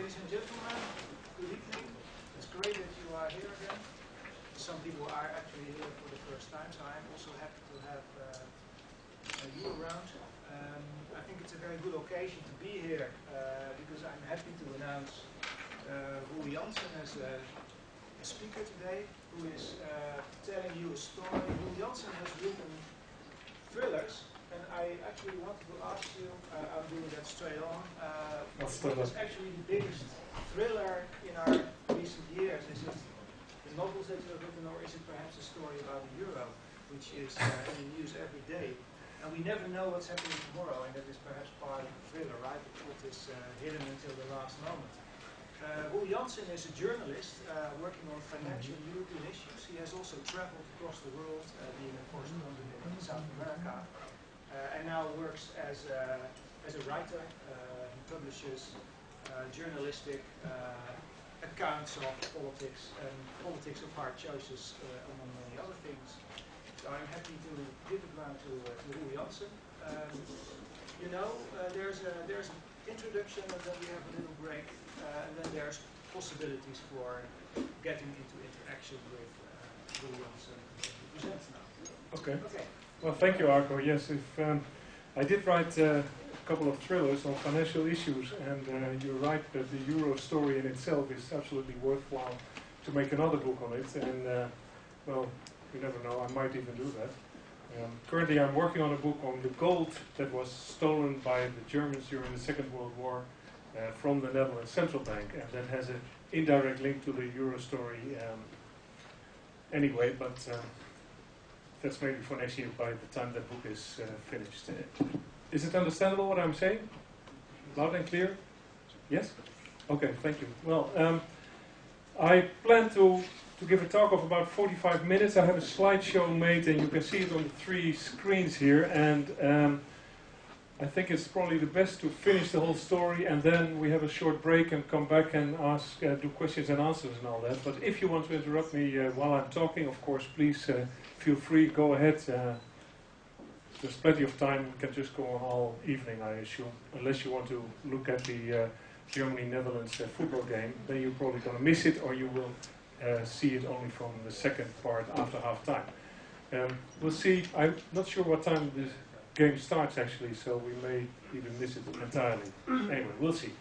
Ladies and gentlemen, good evening. It's great that you are here again. Some people are actually here for the first time, so I'm also happy to have you around. I think it's a very good occasion to be here because I'm happy to announce Roel Janssen as a speaker today, who is telling you a story. Roel Janssen has written thrillers, and I actually wanted to ask you, I'm doing that straight on, what is actually the biggest thriller in our recent years? Is it the novels that you have written, or is it perhaps a story about the euro, which is in the news every day? And we never know what's happening tomorrow, and that is perhaps part of the thriller, right? The plot is hidden until the last moment. Roel Janssen is a journalist working on financial European issues. He has also traveled across the world, being a correspondent in South America, and now works as a writer. He publishes journalistic accounts of politics and politics of hard choices, among many other things. So I'm happy to give the ground to Roel Janssen. You know, there's an introduction, and then we have a little break, and then there's possibilities for getting into interaction with Roel Janssen, who presents now. Okay. Well, thank you, Arco. Yes, I did write a couple of thrillers on financial issues, and you're right that the euro story in itself is absolutely worthwhile to make another book on it. And well, you never know, I might even do that. Currently, I'm working on a book on the gold that was stolen by the Germans during the Second World War from the Netherlands Central Bank, and that has an indirect link to the euro story anyway, but that's maybe for next year by the time that book is finished. Is it understandable what I'm saying? Loud and clear? Yes? Okay, thank you. Well, I plan to give a talk of about 45 minutes. I have a slideshow made, and you can see it on the 3 screens here, and I think it's probably the best to finish the whole story, and then we have a short break and come back and ask, do questions and answers and all that. But if you want to interrupt me while I'm talking, of course, please feel free, go ahead. There's plenty of time, we can just go on all evening, I assume, unless you want to look at the Germany-Netherlands football game. Then you're probably going to miss it, or you will see it only from the second part after half time. We'll see. I'm not sure what time the game starts actually, so we may even miss it entirely. Anyway, we'll see.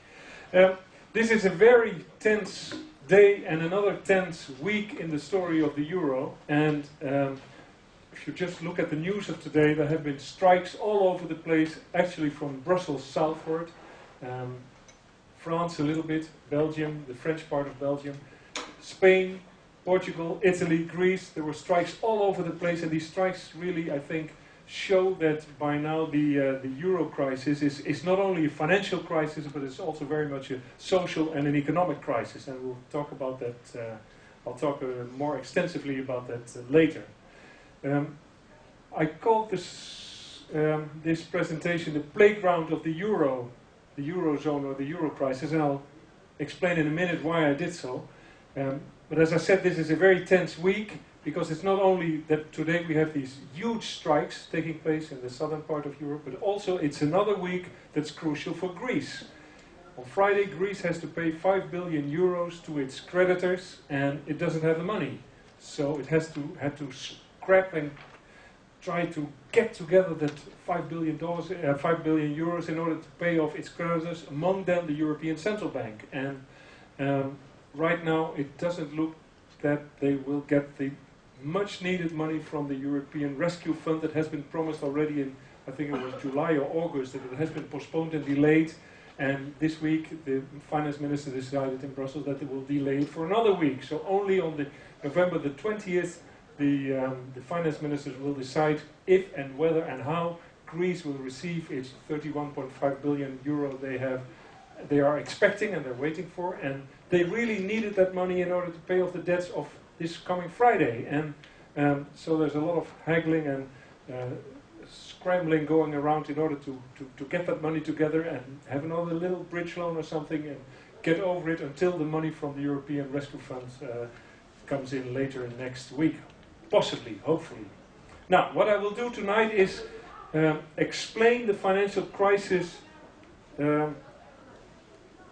This is a very tense day and another tense week in the story of the euro, and if you just look at the news of today, there have been strikes all over the place, actually from Brussels southward, France a little bit, Belgium, the French part of Belgium, Spain, Portugal, Italy, Greece. There were strikes all over the place, and these strikes really, I think, show that by now the euro crisis is not only a financial crisis, but it's also very much a social and an economic crisis, and we'll talk about that. I'll talk more extensively about that later. I called this presentation the playground of the Eurozone or the euro crisis, and I'll explain in a minute why I did so. But as I said, this is a very tense week, because it's not only that today we have these huge strikes taking place in the southern part of Europe, but also it's another week that's crucial for Greece. On Friday, Greece has to pay 5 billion euros to its creditors, and it doesn't have the money. So it had to scrap and try to get together that $5 billion euros in order to pay off its creditors, among them the European Central Bank. And right now it doesn't look that they will get the much needed money from the European Rescue Fund that has been promised already in, I think it was July or August, that it has been postponed and delayed. And this week the finance minister decided in Brussels that they will delay it for another week. So only on the November the 20th the finance ministers will decide if and whether and how Greece will receive its 31.5 billion euro they are expecting and they're waiting for, and they really needed that money in order to pay off the debts of this coming Friday. And so there's a lot of haggling and scrambling going around in order to get that money together and have another little bridge loan or something and get over it until the money from the European Rescue Fund comes in later next week. Possibly, hopefully. Now, what I will do tonight is explain the financial crisis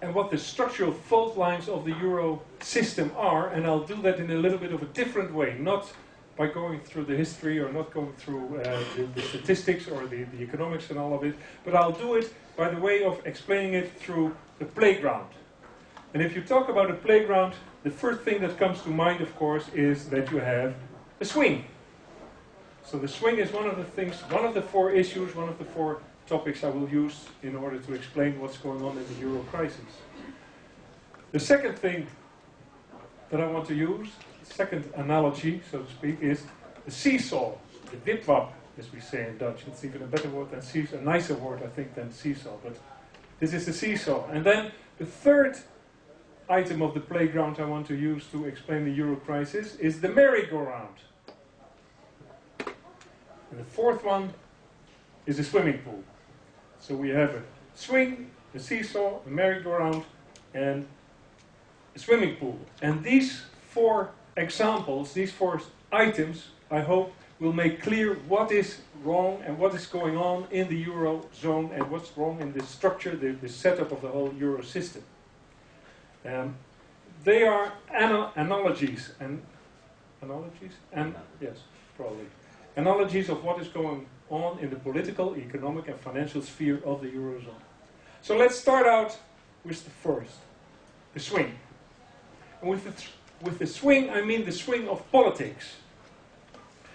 and what the structural fault lines of the euro system are, and I'll do that in a little bit of a different way, not by going through the history or not going through the statistics or the economics and all of it, but I'll do it by the way of explaining it through the playground. And if you talk about a playground, the first thing that comes to mind, of course, is that you have a swing. So the swing is one of the things, one of the four issues, one of the four topics I will use in order to explain what's going on in the euro crisis. The second thing that I want to use, the second analogy, so to speak, is the seesaw, the wipwap, as we say in Dutch. It's even a better word than seesaw, a nicer word, I think, than seesaw, but this is the seesaw. And then the third item of the playground I want to use to explain the euro crisis is the merry-go-round. And the fourth one is a swimming pool. So we have a swing, a seesaw, a merry-go-round, and a swimming pool. And these four examples, these four items, I hope, will make clear what is wrong and what is going on in the Eurozone and what's wrong in the structure, the setup of the whole euro system. They are analogies, and analogies? And yes, probably. Analogies of what is going on in the political, economic and financial sphere of the Eurozone. So let's start out with the first, the swing. And with the swing, I mean the swing of politics.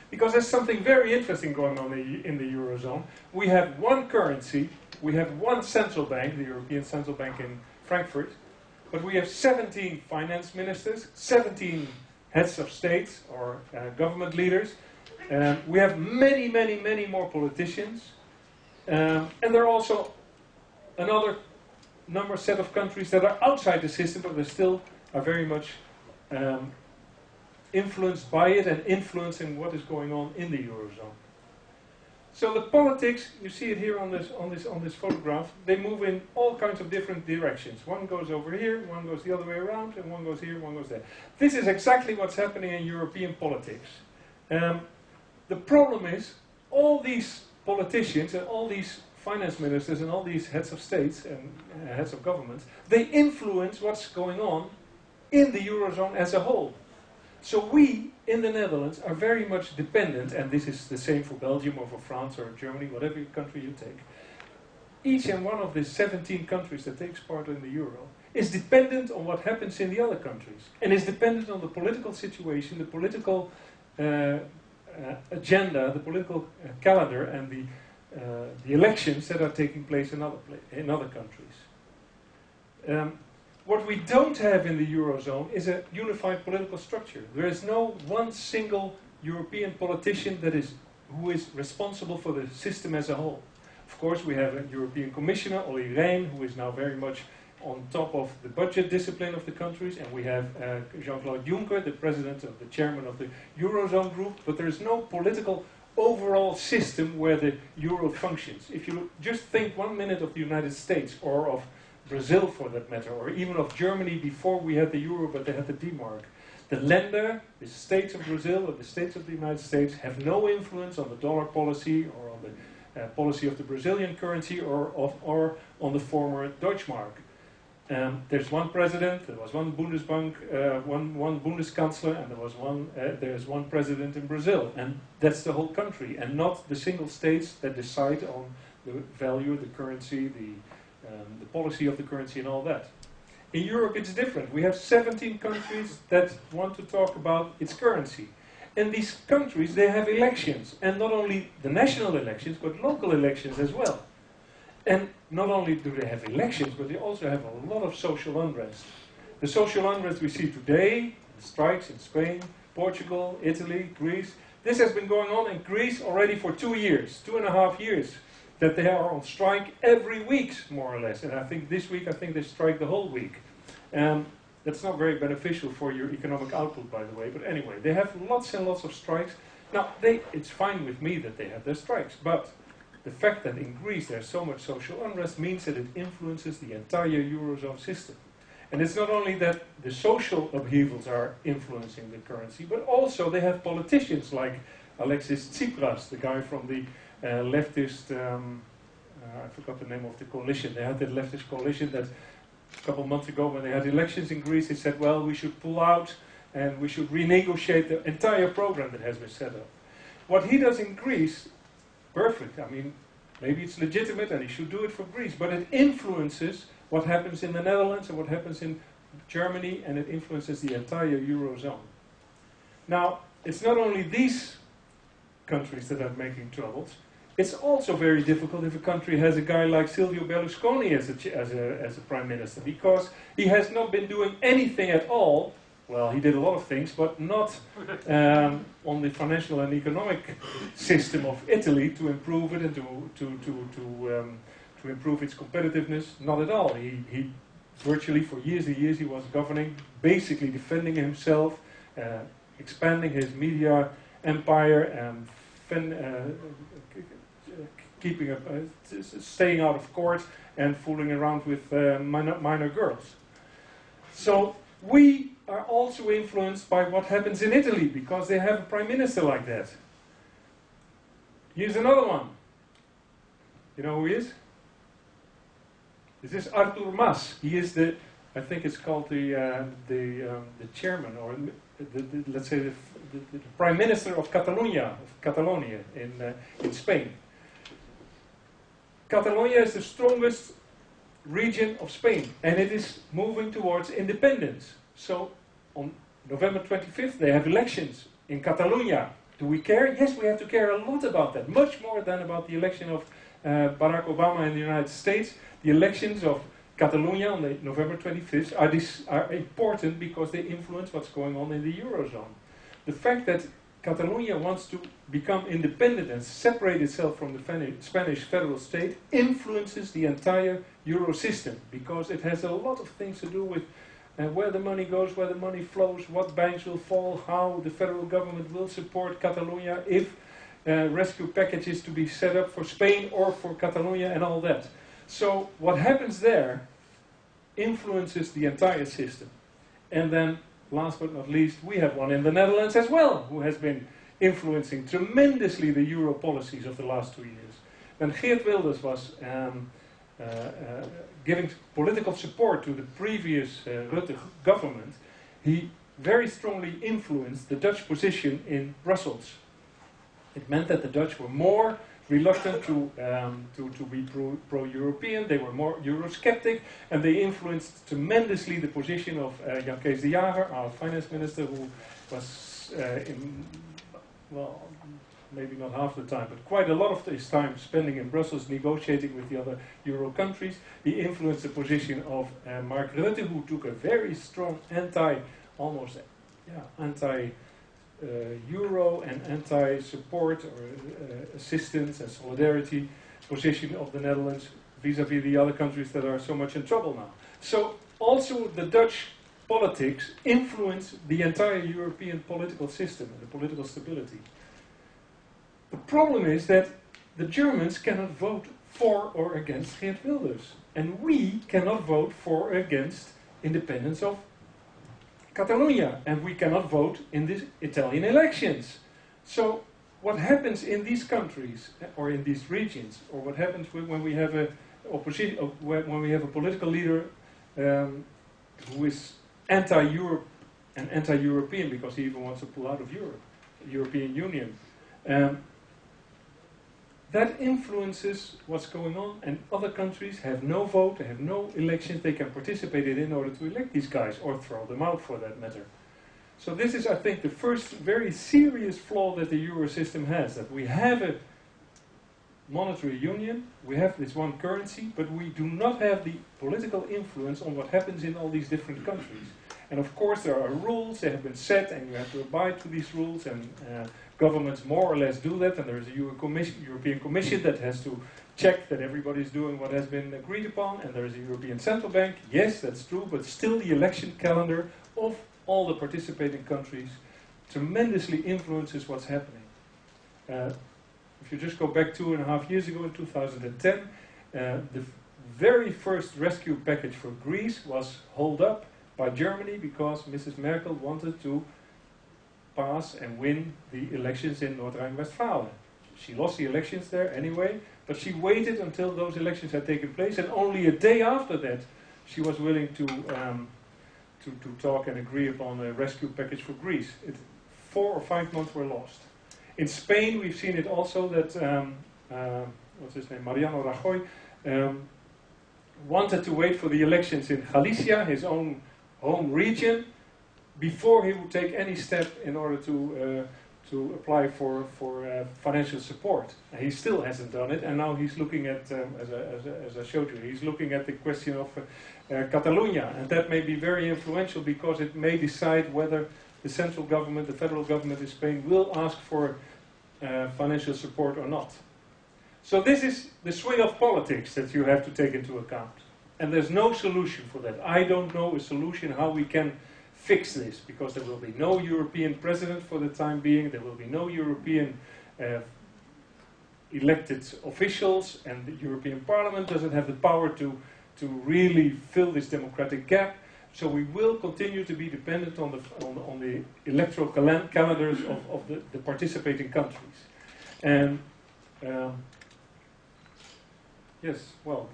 Because there's something very interesting going on in the Eurozone. We have one currency, we have one central bank, the European Central Bank in Frankfurt, but we have 17 finance ministers, 17 heads of states or government leaders. We have many, many, many more politicians. And there are also another set of countries that are outside the system, but they still are very much influenced by it and influencing what is going on in the Eurozone. So the politics, you see it here on this photograph, they move in all kinds of different directions. One goes over here, one goes the other way around, and one goes here, one goes there. This is exactly what's happening in European politics. The problem is, all these politicians and all these finance ministers and all these heads of states and heads of governments, they influence what's going on in the Eurozone as a whole. So we, in the Netherlands, are very much dependent, and this is the same for Belgium or for France or Germany, whatever country you take. Each and one of the 17 countries that takes part in the Euro is dependent on what happens in the other countries, and is dependent on the political situation, the political agenda, the political calendar, and the elections that are taking place in other countries. What we don't have in the Eurozone is a unified political structure. There is no one single European politician who is responsible for the system as a whole. Of course, we have a European Commissioner, Olli Rehn, who is now very much on top of the budget discipline of the countries, and we have Jean-Claude Juncker, the chairman of the Eurozone group, but there is no political overall system where the Euro functions. If you just think 1 minute of the United States, or of Brazil for that matter, or even of Germany before we had the Euro but they had the D-mark. The Länder, the states of Brazil or the states of the United States, have no influence on the dollar policy or on the policy of the Brazilian currency or on the former Deutschmark. There's one president, there was one Bundesbank, one Bundeskanzler, and there's one president in Brazil. And that's the whole country, and not the single states that decide on the value, the currency, the policy of the currency and all that. In Europe it's different. We have 17 countries that want to talk about its currency. And these countries, they have elections. And not only the national elections, but local elections as well. And not only do they have elections, but they also have a lot of social unrest. The social unrest we see today, the strikes in Spain, Portugal, Italy, Greece. This has been going on in Greece already for 2 years, 2.5 years. That they are on strike every week, more or less. And I think this week, they strike the whole week. That's not very beneficial for your economic output, by the way. But anyway, they have lots and lots of strikes. Now, it's fine with me that they have their strikes. But the fact that in Greece there's so much social unrest means that it influences the entire Eurozone system. And it's not only that the social upheavals are influencing the currency, but also they have politicians like Alexis Tsipras, the guy from the leftist, I forgot the name of the coalition. They had that leftist coalition that a couple of months ago when they had elections in Greece, they said, well, we should pull out and we should renegotiate the entire program that has been set up. What he does in Greece, perfect. I mean, maybe it's legitimate and he should do it for Greece, but it influences what happens in the Netherlands and what happens in Germany, and it influences the entire Eurozone. Now, it's not only these countries that are making troubles. It's also very difficult if a country has a guy like Silvio Berlusconi as a prime minister, because he has not been doing anything at all. Well, he did a lot of things, but not on the financial and economic system of Italy to improve it and to improve its competitiveness. Not at all. He virtually for years and years he was governing, basically defending himself, expanding his media empire, and keeping up, staying out of court and fooling around with minor girls. So we are also influenced by what happens in Italy, because they have a prime minister like that. Here's another one. You know who he is? This is Artur Mas. He is the, I think it's called the chairman, or let's say the prime minister of Catalonia in Spain. Catalonia is the strongest region of Spain, and it is moving towards independence. So on November 25th they have elections in Catalonia. Do we care? Yes, we have to care a lot about that, much more than about the election of Barack Obama in the United States. The elections of Catalonia on the November 25th are important because they influence what's going on in the Eurozone. The fact that Catalonia wants to become independent and separate itself from the Spanish federal state influences the entire Euro system, because it has a lot of things to do with where the money goes, where the money flows, what banks will fall, how the federal government will support Catalonia, if rescue packages to be set up for Spain or for Catalonia and all that. So what happens there influences the entire system. And then, last but not least, we have one in the Netherlands as well, who has been influencing tremendously the Euro policies of the last 2 years. When Geert Wilders was giving political support to the previous Rutte government, he very strongly influenced the Dutch position in Brussels. It meant that the Dutch were more reluctant to be pro-European, they were more Eurosceptic, and they influenced tremendously the position of Jan Kees de Jager, our finance minister, who was well, maybe not half the time, but quite a lot of his time spending in Brussels negotiating with the other Euro countries. He influenced the position of Mark Rutte, who took a very strong Euro and anti-support or assistance and solidarity position of the Netherlands vis-à-vis the other countries that are so much in trouble now. So also the Dutch politics influence the entire European political system and the political stability. The problem is that the Germans cannot vote for or against Geert Wilders, and we cannot vote for or against independence of Catalonia, and we cannot vote in the Italian elections. So what happens in these countries or in these regions, or what happens when we have a opposition, when we have a political leader who is anti-Europe and anti-European because he even wants to pull out of Europe, the European Union, that influences what's going on, and other countries have no vote, they have no elections they can participate in order to elect these guys, or throw them out for that matter. So this is, I think, the first very serious flaw that the Euro system has, that we have a monetary union, we have this one currency, but we do not have the political influence on what happens in all these different countries. And of course there are rules, they have been set, and you have to abide to these rules, and governments more or less do that, and there is a European Commission that has to check that everybody is doing what has been agreed upon, and there is a European Central Bank. Yes, that's true, but still the election calendar of all the participating countries tremendously influences what's happening. If you just go back 2.5 years ago in 2010, the very first rescue package for Greece was held up by Germany because Mrs. Merkel wanted to pass and win the elections in North Rhine-Westphalia. She lost the elections there anyway, but she waited until those elections had taken place, and only a day after that she was willing to talk and agree upon a rescue package for Greece. 4 or 5 months were lost. In Spain, we've seen it also that, what's his name, Mariano Rajoy, wanted to wait for the elections in Galicia, his own home region, before he would take any step in order to apply for financial support. And he still hasn't done it, and now he's looking at, as I showed you, he's looking at the question of Catalonia, and that may be very influential because it may decide whether the central government, the federal government in Spain, will ask for financial support or not. So this is the swing of politics that you have to take into account. And there's no solution for that. I don't know a solution how we can fix this, because there will be no European president for the time being, there will be no European elected officials, and the European Parliament doesn't have the power to really fill this democratic gap. So we will continue to be dependent on the electoral calendars of the participating countries. And yes, well,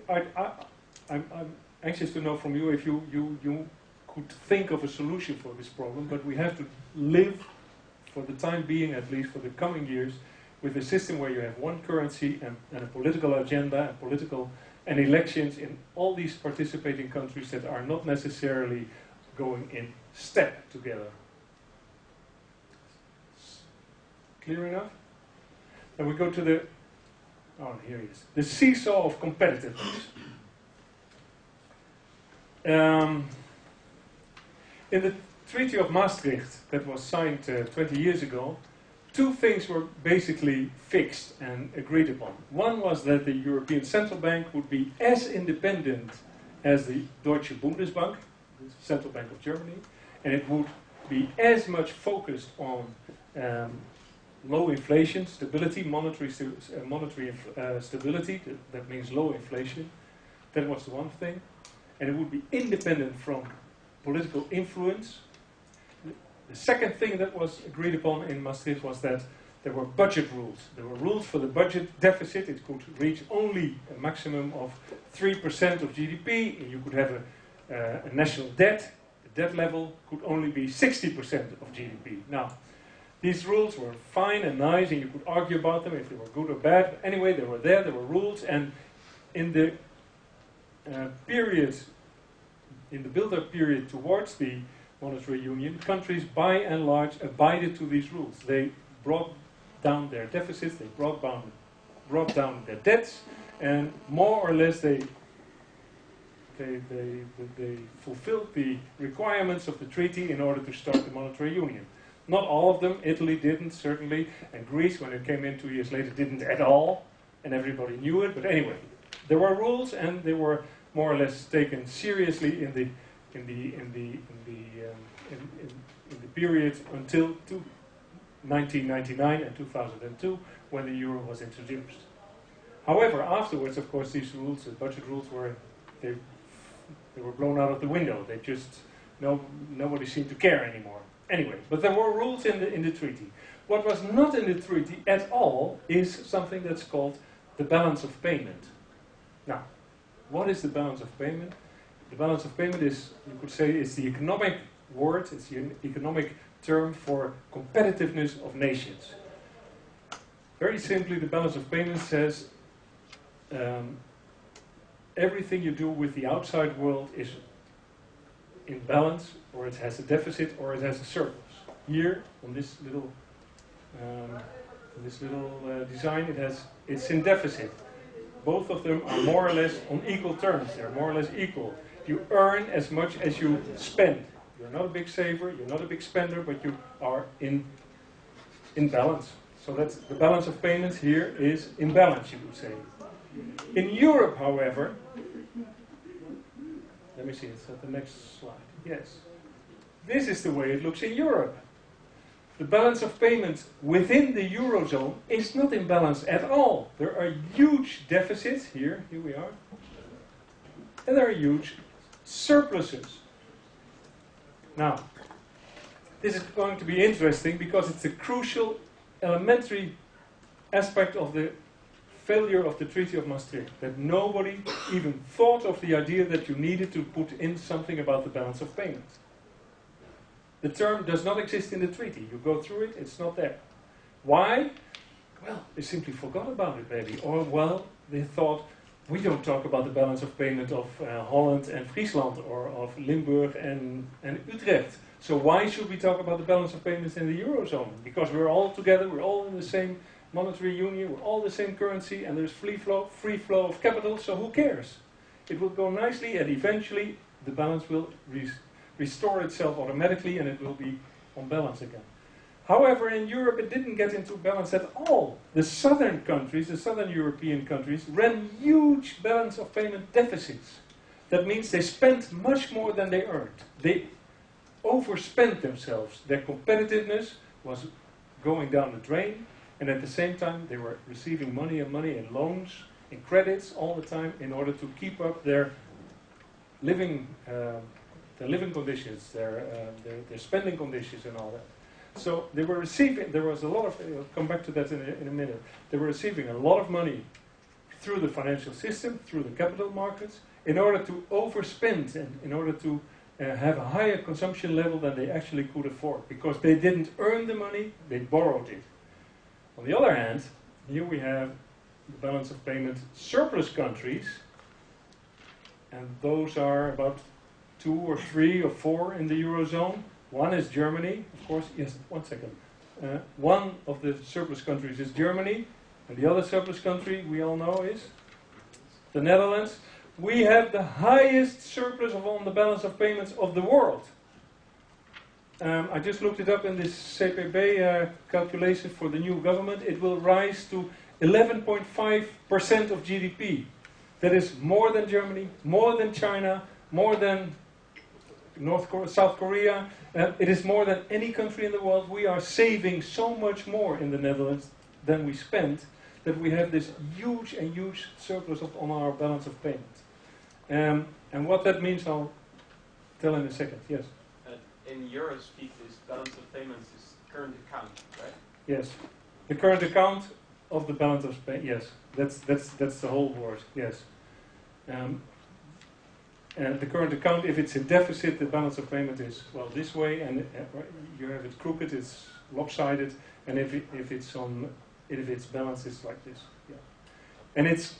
I'm anxious to know from you if you could think of a solution for this problem, but we have to live, for the time being at least, for the coming years, with a system where you have one currency and a political agenda and elections in all these participating countries that are not necessarily going in step together. Clear enough? Then we go to the, oh, here he is, the seesaw of competitiveness. In the Treaty of Maastricht that was signed 20 years ago, 2 things were basically fixed and agreed upon. One was that the European Central Bank would be as independent as the Deutsche Bundesbank, the Central Bank of Germany, and it would be as much focused on low inflation, stability, monetary stability, that means low inflation. That was the one thing. And it would be independent from political influence. The second thing that was agreed upon in Maastricht was that there were budget rules. There were rules for the budget deficit. It could reach only a maximum of 3% of GDP. And you could have a national debt. The debt level could only be 60% of GDP. Now, these rules were fine and nice, and you could argue about them if they were good or bad. But anyway, they were there. There were rules, and in the in the build-up period towards the monetary union, countries by and large abided to these rules. They brought down their deficits, they brought down their debts, and more or less they fulfilled the requirements of the treaty in order to start the monetary union. Not all of them. Italy didn't, certainly, and Greece, when it came in 2 years later, didn't at all, and everybody knew it. But anyway, there were rules, and they were more or less taken seriously in the period until 1999 and 2002, when the euro was introduced. However, afterwards, of course, these rules, the budget rules, they were blown out of the window. They just nobody seemed to care anymore. Anyway, but there were rules in the treaty. What was not in the treaty at all is something that's called the balance of payment. Now, what is the balance of payment? The balance of payment is, you could say, is the economic word, it's the economic term for competitiveness of nations. Very simply, the balance of payment says everything you do with the outside world is in balance, or it has a deficit, or it has a surplus. Here, on this little design, it's in deficit. Both of them are more or less on equal terms. They're more or less equal. You earn as much as you spend. You're not a big saver, you're not a big spender, but you are in balance. So that's the balance of payments here is in balance, you could say. In Europe, however, let me see, it's at the next slide. Yes. This is the way it looks in Europe. The balance of payments within the Eurozone is not in balance at all. There are huge deficits, here we are, and there are huge surpluses. Now, this is going to be interesting because it's a crucial, elementary aspect of the failure of the Treaty of Maastricht, that nobody even thought of the idea that you needed to put in something about the balance of payments. The term does not exist in the treaty. You go through it, it's not there. Why? Well, they simply forgot about it, maybe. Or, well, they thought, we don't talk about the balance of payment of Holland and Friesland, or of Limburg and Utrecht. So why should we talk about the balance of payments in the Eurozone? Because we're all together, we're all in the same monetary union, we're all the same currency, and there's free flow of capital, so who cares? It will go nicely, and eventually the balance will restore itself automatically, and it will be on balance again. However, in Europe it didn't get into balance at all. The southern countries, the southern European countries, ran huge balance of payment deficits. That means they spent much more than they earned. They overspent themselves. Their competitiveness was going down the drain, and at the same time they were receiving money in loans, in credits all the time, in order to keep up their living conditions, their spending conditions and all that. So they were receiving, there was a lot of, I'll come back to that in a minute, they were receiving a lot of money through the financial system, through the capital markets, in order to overspend and in order to have a higher consumption level than they actually could afford. Because they didn't earn the money, they borrowed it. On the other hand, here we have the balance of payment surplus countries, and those are about 2 or 3 or 4 in the Eurozone. One is Germany, of course. Yes, 1 second. One of the surplus countries is Germany, and the other surplus country we all know is the Netherlands. We have the highest surplus on the balance of payments of the world. I just looked it up in this CPB calculation for the new government. It will rise to 11.5% of GDP. That is more than Germany, more than China, more than South Korea. It is more than any country in the world. We are saving so much more in the Netherlands than we spend, that we have this huge surplus on our balance of payments. And what that means, I'll tell in a second. Yes? In euro speak, this balance of payments is current account, right? Yes. The current account of the balance of payments. Yes. That's the whole word. Yes. And the current account, if it's in deficit, the balance of payment is, well, this way, and you have it crooked, it's lopsided, and if it's balanced, it's like this. Yeah. And it's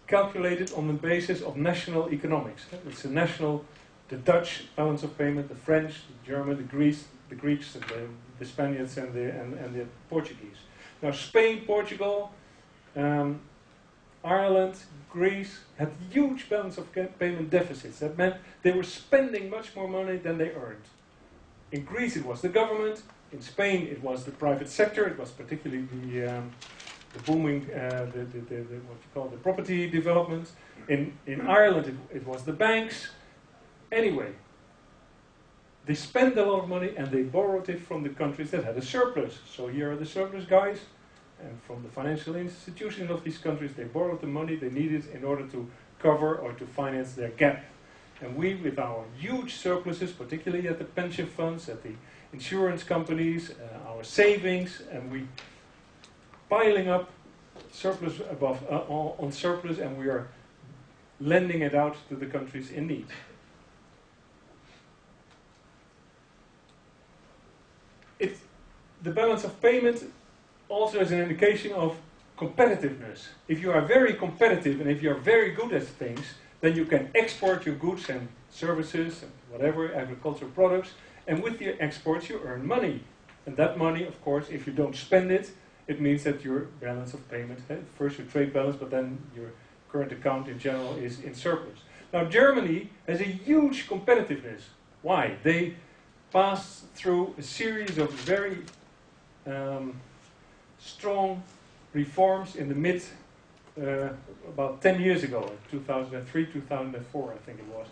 calculated on the basis of national economics. It's a national, the Dutch balance of payment, the French, the German, the Greeks, the Spaniards, and the Portuguese. Now, Spain, Portugal, Ireland, Greece had huge balance of payment deficits. That meant they were spending much more money than they earned. In Greece it was the government. In Spain it was the private sector. It was particularly the booming, what you call the property development. In Ireland it was the banks. Anyway, they spent a lot of money and they borrowed it from the countries that had a surplus. So here are the surplus guys. And from the financial institutions of these countries, they borrowed the money they needed in order to cover or to finance their gap. And we, with our huge surpluses, particularly at the pension funds, at the insurance companies, our savings, and we piling up surplus on surplus, and we are lending it out to the countries in need. The balance of payment also is an indication of competitiveness. If you are very competitive and if you are very good at things, then you can export your goods and services and whatever, agricultural products, and with your exports you earn money. And that money, of course, if you don't spend it, it means that your balance of payment, first your trade balance, but then your current account in general is in surplus. Now Germany has a huge competitiveness. Why? They passed through a series of very strong reforms in the about 10 years ago, in 2003, 2004, I think it was.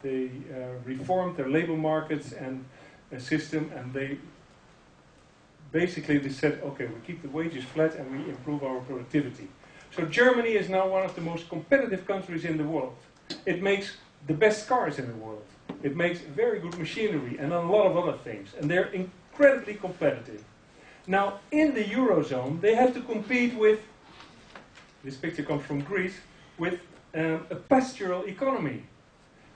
They reformed their labor markets and system, and they said, okay, we keep the wages flat and we improve our productivity. So Germany is now one of the most competitive countries in the world. It makes the best cars in the world. It makes very good machinery and a lot of other things, and they're incredibly competitive. Now, in the Eurozone, they have to compete with, this picture comes from Greece, with a pastoral economy,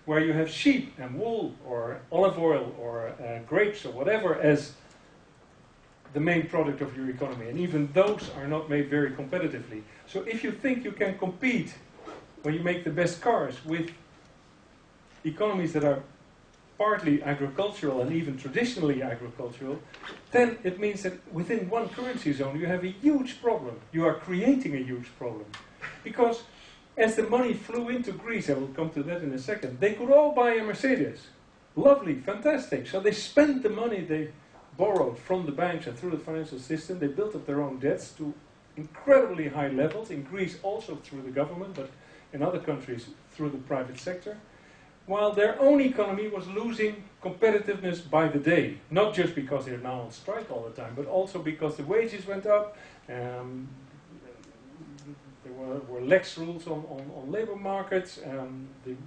where you have sheep and wool, or olive oil, or grapes, or whatever, as the main product of your economy. And even those are not made very competitively. So if you think you can compete, when you make the best cars, with economies that are partly agricultural and even traditionally agricultural, then it means that within one currency zone you have a huge problem. You are creating a huge problem. Because as the money flew into Greece, I will come to that in a second, they could all buy a Mercedes. Lovely, fantastic. So they spent the money they borrowed from the banks and through the financial system. They built up their own debts to incredibly high levels. In Greece also through the government, but in other countries through the private sector. While their own economy was losing competitiveness by the day. Not just because they're now on strike all the time, but also because the wages went up. There were lax rules on labor markets. The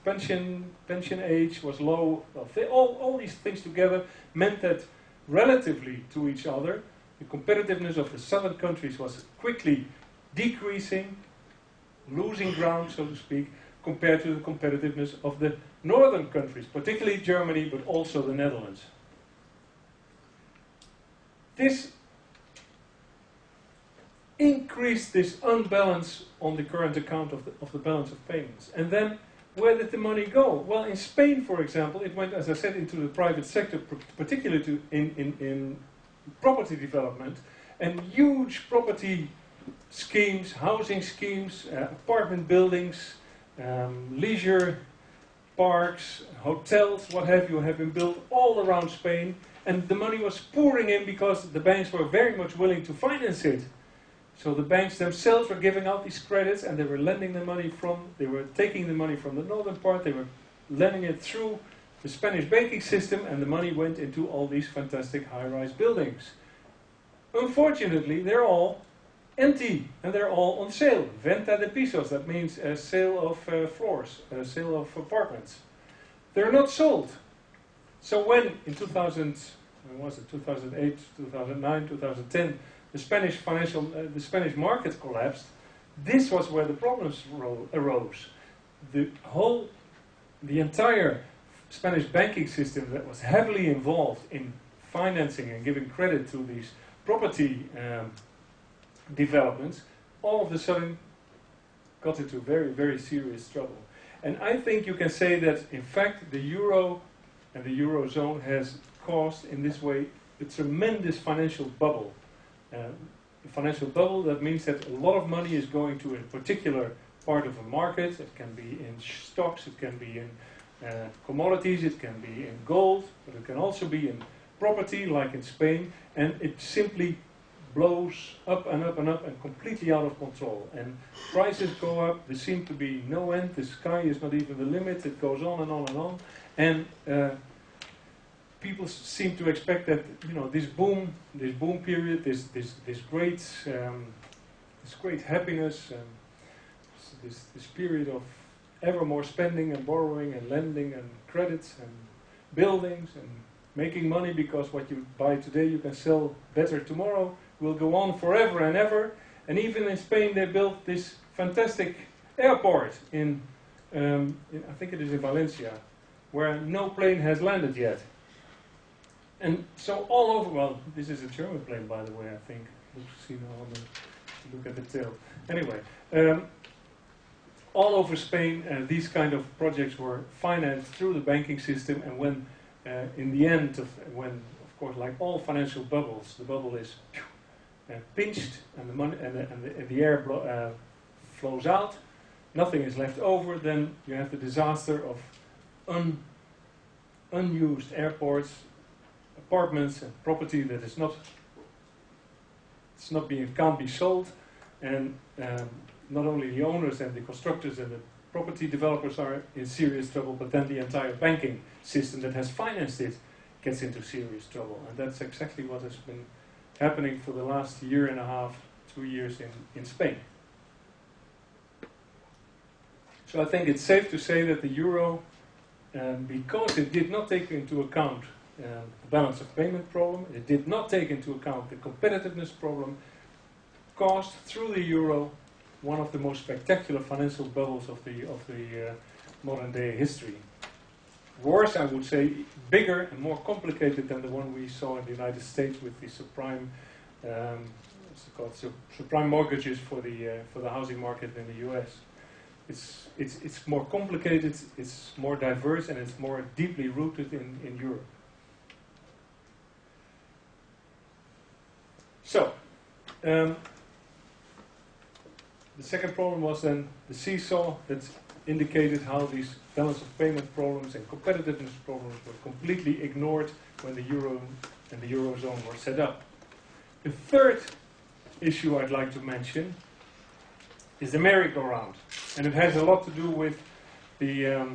pension age was low. Well, all these things together meant that relatively to each other, the competitiveness of the southern countries was quickly decreasing, losing ground, so to speak, compared to the competitiveness of the northern countries, particularly Germany, but also the Netherlands. This increased this unbalance on the current account of the balance of payments. And then, where did the money go? Well, in Spain, for example, it went, as I said, into the private sector, particularly in property development, and huge property schemes, housing schemes, apartment buildings, leisure parks, hotels, what have been built all around Spain, and the money was pouring in because the banks were very much willing to finance it. So the banks themselves were giving out these credits, and they were lending the money they were taking the money from the northern part, they were lending it through the Spanish banking system, and the money went into all these fantastic high-rise buildings. Unfortunately, they're all empty, and they're all on sale. Venta de pisos, that means a sale of floors, a sale of apartments. They're not sold. So when, in 2008, 2009, 2010, the Spanish market collapsed, this was where the problems arose. The entire Spanish banking system that was heavily involved in financing and giving credit to these property developments, all of a sudden got into very, very serious trouble. And I think you can say that, in fact, the euro and the Eurozone has caused, in this way, a tremendous financial bubble. A financial bubble, that means that a lot of money is going to a particular part of a market. It can be in stocks, it can be in commodities, it can be in gold, but it can also be in property, like in Spain, and it simply blows up and up and up and completely out of control. And prices go up, there seems to be no end, the sky is not even the limit, it goes on and on and on. And people seem to expect that, you know, this boom period, this great happiness, this period of ever more spending and borrowing and lending and credits and buildings and making money, because what you buy today you can sell better tomorrow, will go on forever and ever. And even in Spain they built this fantastic airport in I think it is in Valencia, where no plane has landed yet. And so all over, well, this is a German plane, by the way, I think. Look at the tail. Anyway, all over Spain, these kind of projects were financed through the banking system, and when, in the end, when, of course, like all financial bubbles, the bubble is pinched, and the money and the air flows out, nothing is left over, then you have the disaster of unused airports, apartments, and property that is can't be sold, and not only the owners and the constructors and the property developers are in serious trouble, but then the entire banking system that has financed it gets into serious trouble. And that's exactly what has been happening for the last year and a half, 2 years in Spain. So I think it's safe to say that the euro, because it did not take into account the balance of payment problem. It did not take into account the competitiveness problem, caused through the euro one of the most spectacular financial bubbles of the modern day history. Worse, I would say, bigger and more complicated than the one we saw in the United States with the subprime, subprime mortgages for the housing market in the U.S. It's more complicated, it's more diverse, and it's more deeply rooted in Europe. So, the second problem was then the seesaw that indicated how these balance of payment problems and competitiveness problems were completely ignored when the euro and the Eurozone were set up. The third issue I'd like to mention is the merry-go-round, and it has a lot to do with the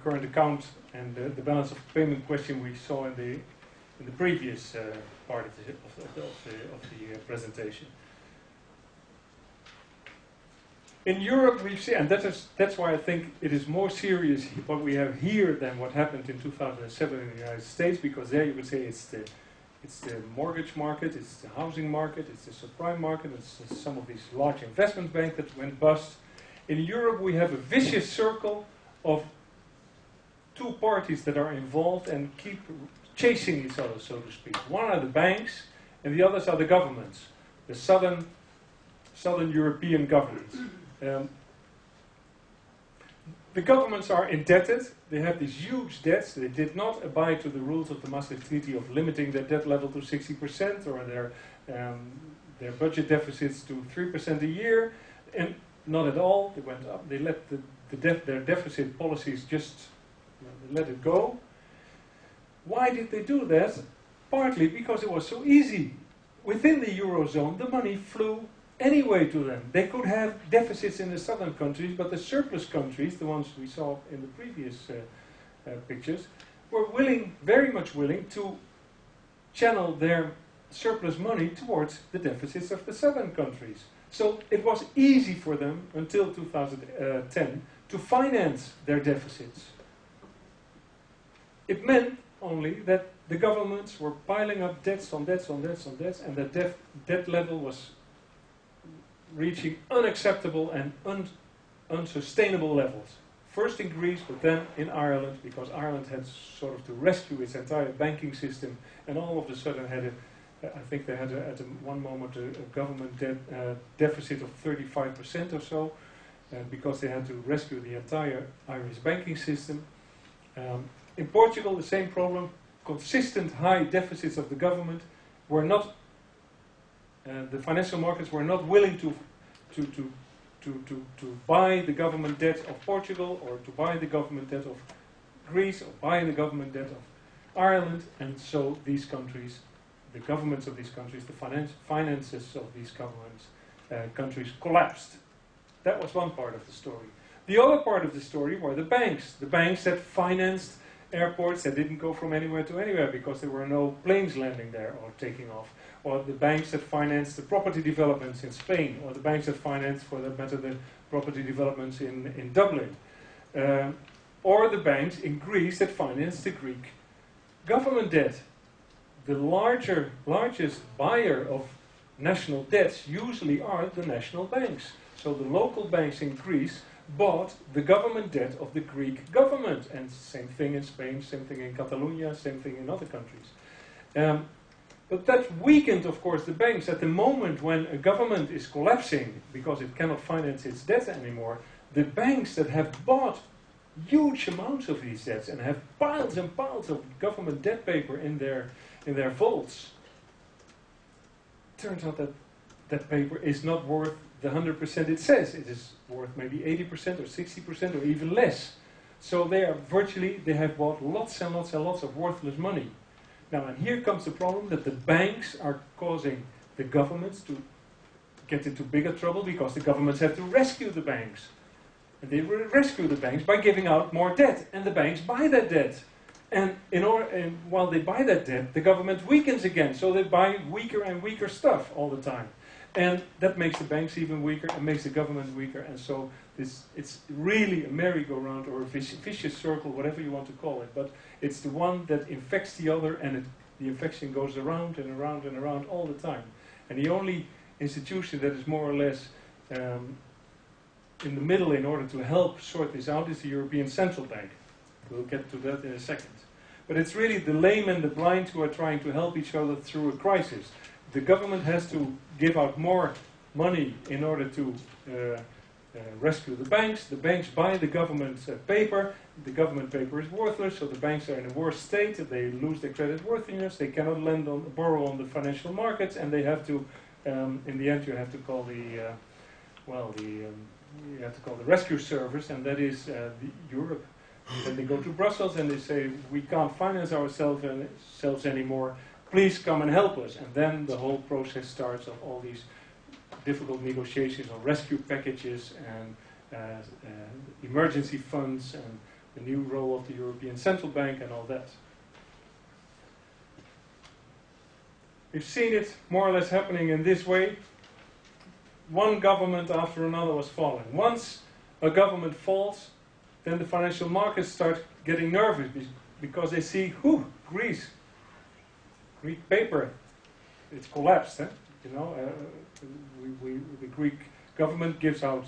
current account and the balance of payment question we saw in the previous part of the presentation. In Europe, we've seen, and that's why I think it is more serious what we have here than what happened in 2007 in the United States, because there you would say it's the mortgage market, it's the housing market, it's the subprime market, it's some of these large investment banks that went bust. In Europe, we have a vicious circle of two parties that are involved and keep chasing each other, so to speak. One are the banks, and the others are the governments, the southern European governments. The governments are indebted. They have these huge debts. They did not abide to the rules of the Maastricht Treaty of limiting their debt level to 60% or their budget deficits to 3% a year, and not at all. They went up. They let their deficit policies just let it go. Why did they do that? Partly because it was so easy. Within the Eurozone, the money flew anyway to them. They could have deficits in the southern countries, but the surplus countries, the ones we saw in the previous pictures, were very much willing to channel their surplus money towards the deficits of the southern countries. So it was easy for them until 2010 to finance their deficits. It meant only that the governments were piling up debts on debts on debts on debts, and the debt level was reaching unacceptable and unsustainable levels. First in Greece, but then in Ireland, because Ireland had sort of to rescue its entire banking system, and all of a sudden had I think they had at one moment a government deficit of 35% or so, because they had to rescue the entire Irish banking system. In Portugal, the same problem. Consistent high deficits of the government were not. The financial markets were not willing to buy the government debt of Portugal, or to buy the government debt of Greece, or buy the government debt of Ireland, and so these countries, the governments of these countries, the finances of these countries collapsed. That was one part of the story. The other part of the story were the banks that financed airports that didn't go from anywhere to anywhere because there were no planes landing there or taking off, or the banks that financed the property developments in Spain, or the banks that financed, for that matter, the property developments in Dublin, or the banks in Greece that financed the Greek government debt. The largest buyer of national debts usually are the national banks. So the local banks in Greece bought the government debt of the Greek government, and same thing in Spain, same thing in Catalonia, same thing in other countries. But that weakened, of course, the banks. At the moment when a government is collapsing because it cannot finance its debt anymore, the banks that have bought huge amounts of these debts and have piles and piles of government debt paper in their vaults, turns out that that paper is not worth the 100% it says. It is worth maybe 80% or 60% or even less. So they have bought lots and lots and lots of worthless money. Now, and here comes the problem that the banks are causing the governments to get into bigger trouble, because the governments have to rescue the banks. And they rescue the banks by giving out more debt, and the banks buy that debt. And while they buy that debt, the government weakens again, so they buy weaker and weaker stuff all the time. And that makes the banks even weaker and makes the government weaker, and so It's really a merry-go-round or a vicious circle, whatever you want to call it, but it's the one that infects the other, and the infection goes around and around and around all the time. And the only institution that is more or less in the middle in order to help sort this out is the European Central Bank. We'll get to that in a second. But it's really the lame and the blind who are trying to help each other through a crisis. The government has to give out more money in order to rescue the banks. The banks buy the government paper. The government paper is worthless, so the banks are in a worse state. They lose their credit worthiness. They cannot borrow on the financial markets, and they have to, in the end, you have to call the rescue service, and that is Europe. Then they go to Brussels and they say, we can't finance ourselves anymore. Please come and help us. And then the whole process starts of all these difficult negotiations on rescue packages and emergency funds and the new role of the European Central Bank and all that. We've seen it more or less happening in this way. One government after another was falling. Once a government falls, then the financial markets start getting nervous because they see, Greece, Greek paper, it's collapsed. You know, the Greek government gives out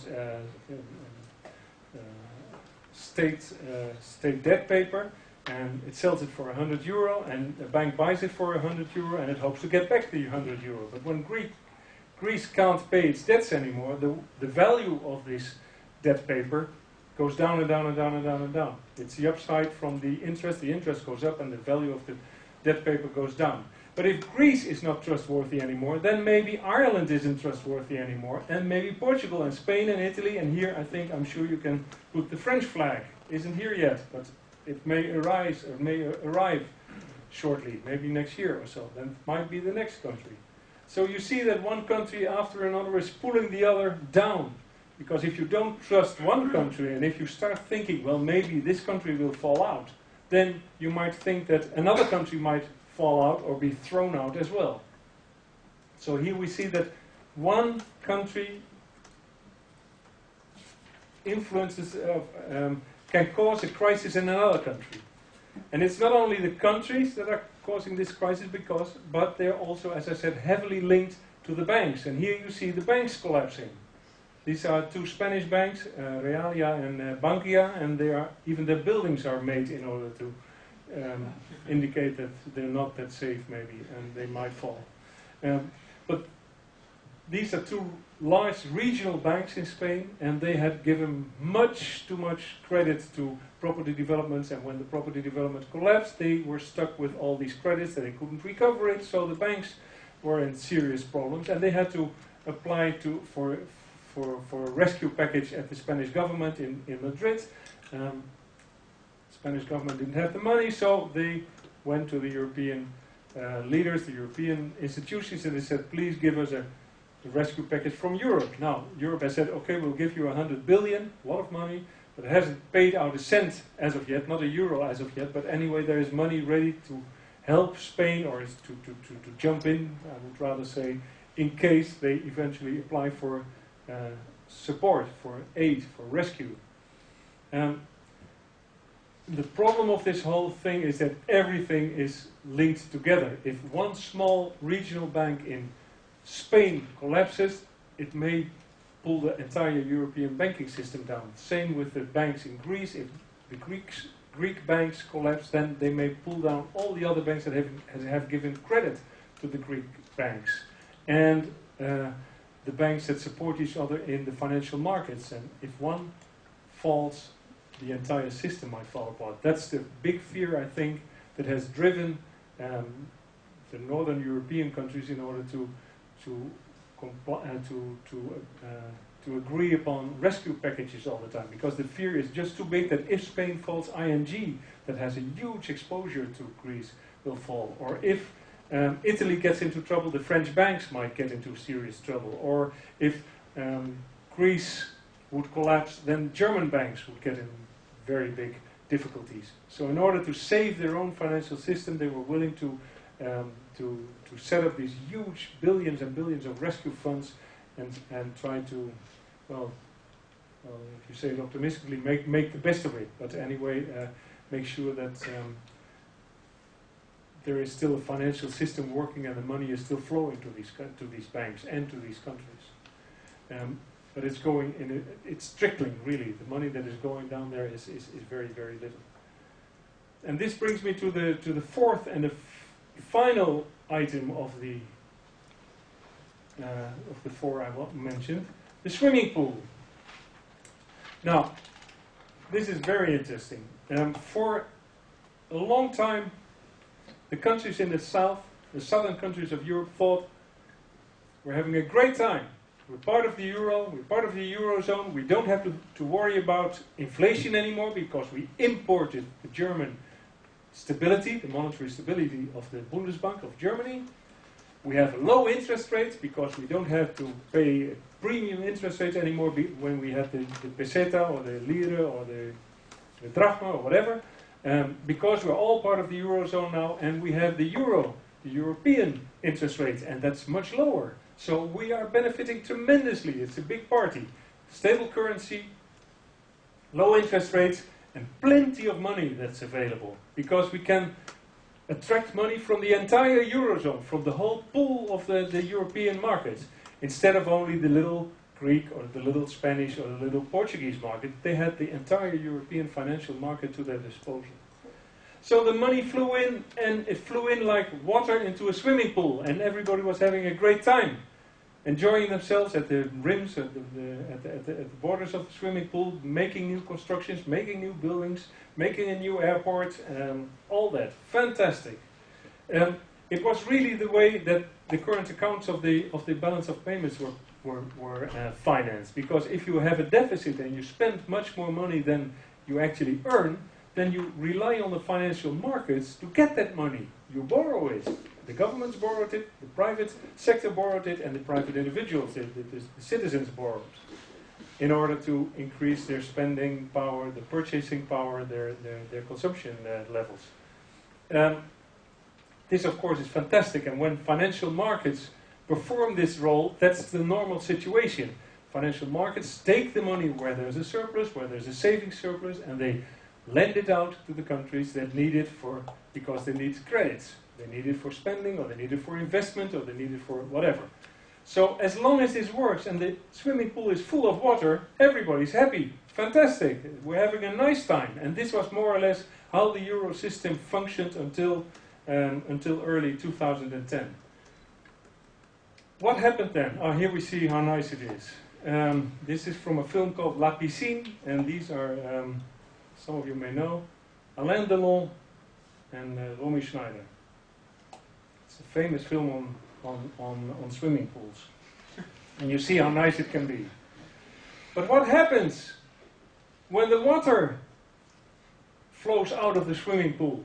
state debt paper, and it sells it for €100, and a bank buys it for €100, and it hopes to get back the €100. But when Greece can't pay its debts anymore, the value of this debt paper goes down and down and down and down and down. It's the upside from the interest goes up and the value of the debt paper goes down. But if Greece is not trustworthy anymore, then maybe Ireland isn't trustworthy anymore, and maybe Portugal and Spain and Italy, and here I'm sure you can put the French flag. Isn't here yet, but it may arrive shortly, maybe next year or so. Then it might be the next country. So you see that one country after another is pulling the other down. Because if you don't trust one country, and if you start thinking, well, maybe this country will fall out, then you might think that another country might fall out or be thrown out as well. So here we see that one country can cause a crisis in another country. And it's not only the countries that are causing this crisis, but they're also, as I said, heavily linked to the banks. And here you see the banks collapsing. These are two Spanish banks, Realia and Bankia, and even their buildings are made in order to indicate that they're not that safe, maybe, and they might fall. But these are two large regional banks in Spain, and they had given much too much credit to property developments, and when the property development collapsed, they were stuck with all these credits, and they couldn't recover it, so the banks were in serious problems, and they had to apply for a rescue package at the Spanish government in Madrid. Spanish government didn't have the money, so they went to the European leaders, the European institutions, and they said, please give us a rescue package from Europe. Now, Europe has said, okay, we'll give you 100 billion, a lot of money, but it hasn't paid out a cent as of yet, not a euro as of yet, but anyway, there is money ready to help Spain, or to jump in, I would rather say, in case they eventually apply for support, for aid, for rescue. The problem of this whole thing is that everything is linked together. If one small regional bank in Spain collapses, it may pull the entire European banking system down. Same with the banks in Greece. If the Greek banks collapse, then they may pull down all the other banks that have given credit to the Greek banks. And the banks that support each other in the financial markets. And if one falls, the entire system might fall apart. That's the big fear, I think, that has driven the northern European countries in order to agree upon rescue packages all the time. Because the fear is just too big that if Spain falls, ING, that has a huge exposure to Greece, will fall. Or if Italy gets into trouble, the French banks might get into serious trouble. Or if Greece would collapse, then German banks would get in very big difficulties. So in order to save their own financial system, they were willing to set up these huge billions and billions of rescue funds and try to, well, well, if you say it optimistically, make the best of it. But anyway, make sure that there is still a financial system working and the money is still flowing to these banks and to these countries. But it's going it's trickling, really. The money that is going down there is very, very little. And this brings me to the fourth and the final item of the four I mentioned, the swimming pool. Now, this is very interesting. For a long time, the countries in the south, the southern countries of Europe, thought we're having a great time. We're part of the euro, we're part of the Eurozone, we don't have to worry about inflation anymore because we imported the German stability, the monetary stability of the Bundesbank of Germany. We have low interest rates because we don't have to pay premium interest rates anymore when we had the peseta or the lira or the drachma or whatever. Because we're all part of the Eurozone now and we have the euro, the European interest rates, and that's much lower. So we are benefiting tremendously. It's a big party. Stable currency, low interest rates, and plenty of money that's available. Because we can attract money from the entire Eurozone, from the whole pool of the European markets. Instead of only the little Greek or the little Spanish or the little Portuguese market, they had the entire European financial market to their disposal. So the money flew in, and it flew in like water into a swimming pool, and everybody was having a great time, enjoying themselves at the rims, at the borders of the swimming pool, making new constructions, making new buildings, making a new airport, all that. Fantastic. It was really the way that the current accounts of the balance of payments were financed. Because if you have a deficit and you spend much more money than you actually earn, then you rely on the financial markets to get that money. You borrow it. The governments borrowed it, the private sector borrowed it, and the private individuals, the citizens borrowed in order to increase their spending power, the purchasing power, their consumption levels. This, of course, is fantastic, and when financial markets perform this role, that's the normal situation. Financial markets take the money where there's a surplus, where there's a savings surplus, and they lend it out to the countries that need it because they need credits. They need it for spending, or they need it for investment, or they need it for whatever. So as long as this works and the swimming pool is full of water, everybody's happy. Fantastic. We're having a nice time. And this was more or less how the euro system functioned until early 2010. What happened then? Oh, here we see how nice it is. This is from a film called La Piscine, and these are, some of you may know, Alain Delon and Romy Schneider. It's a famous film on swimming pools. And you see how nice it can be. But what happens when the water flows out of the swimming pool?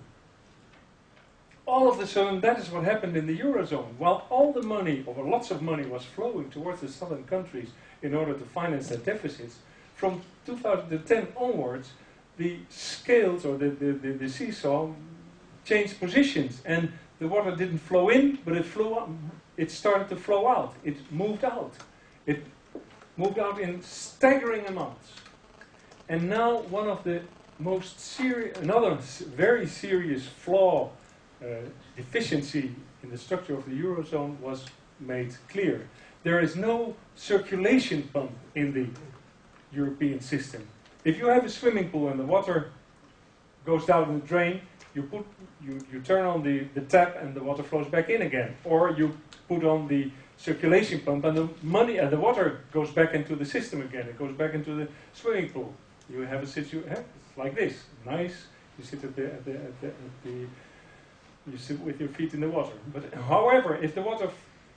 All of a sudden, that is what happened in the Eurozone. While all the money, or lots of money, was flowing towards the southern countries in order to finance their deficits, from 2010 onwards, the scales, or the seesaw, changed positions. And the water didn't flow in, but it flew out. It started to flow out. It moved out. It moved out in staggering amounts. And now one of the most serious, another very serious flaw, deficiency in the structure of the Eurozone was made clear. There is no circulation pump in the European system. If you have a swimming pool and the water goes down the drain, you turn on the tap and the water flows back in again. Or you put on the circulation pump and the water goes back into the system again. It goes back into the swimming pool. You have a situation like this, nice. You sit you sit with your feet in the water. But however, if the water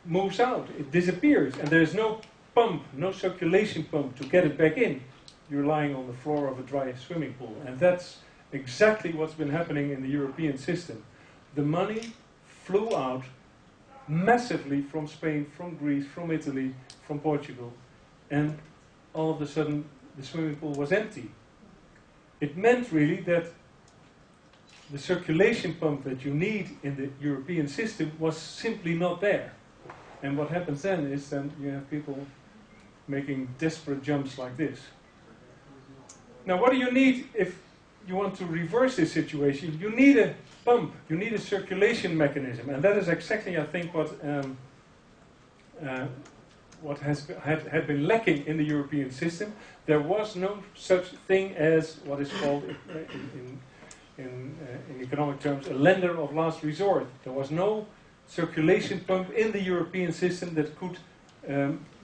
moves out, it disappears, and there is no pump, no circulation pump to get it back in. You're lying on the floor of a dry swimming pool, and that's exactly what's been happening in the European system. The money flew out massively from Spain, from Greece, from Italy, from Portugal, and all of a sudden the swimming pool was empty. It meant really that the circulation pump that you need in the European system was simply not there. And what happens then is then you have people making desperate jumps like this. Now, what do you need if you want to reverse this situation? You need a pump, you need a circulation mechanism, and that is exactly, I think, what had been lacking in the European system. There was no such thing as what is called, in economic terms, a lender of last resort. There was no circulation pump in the European system that could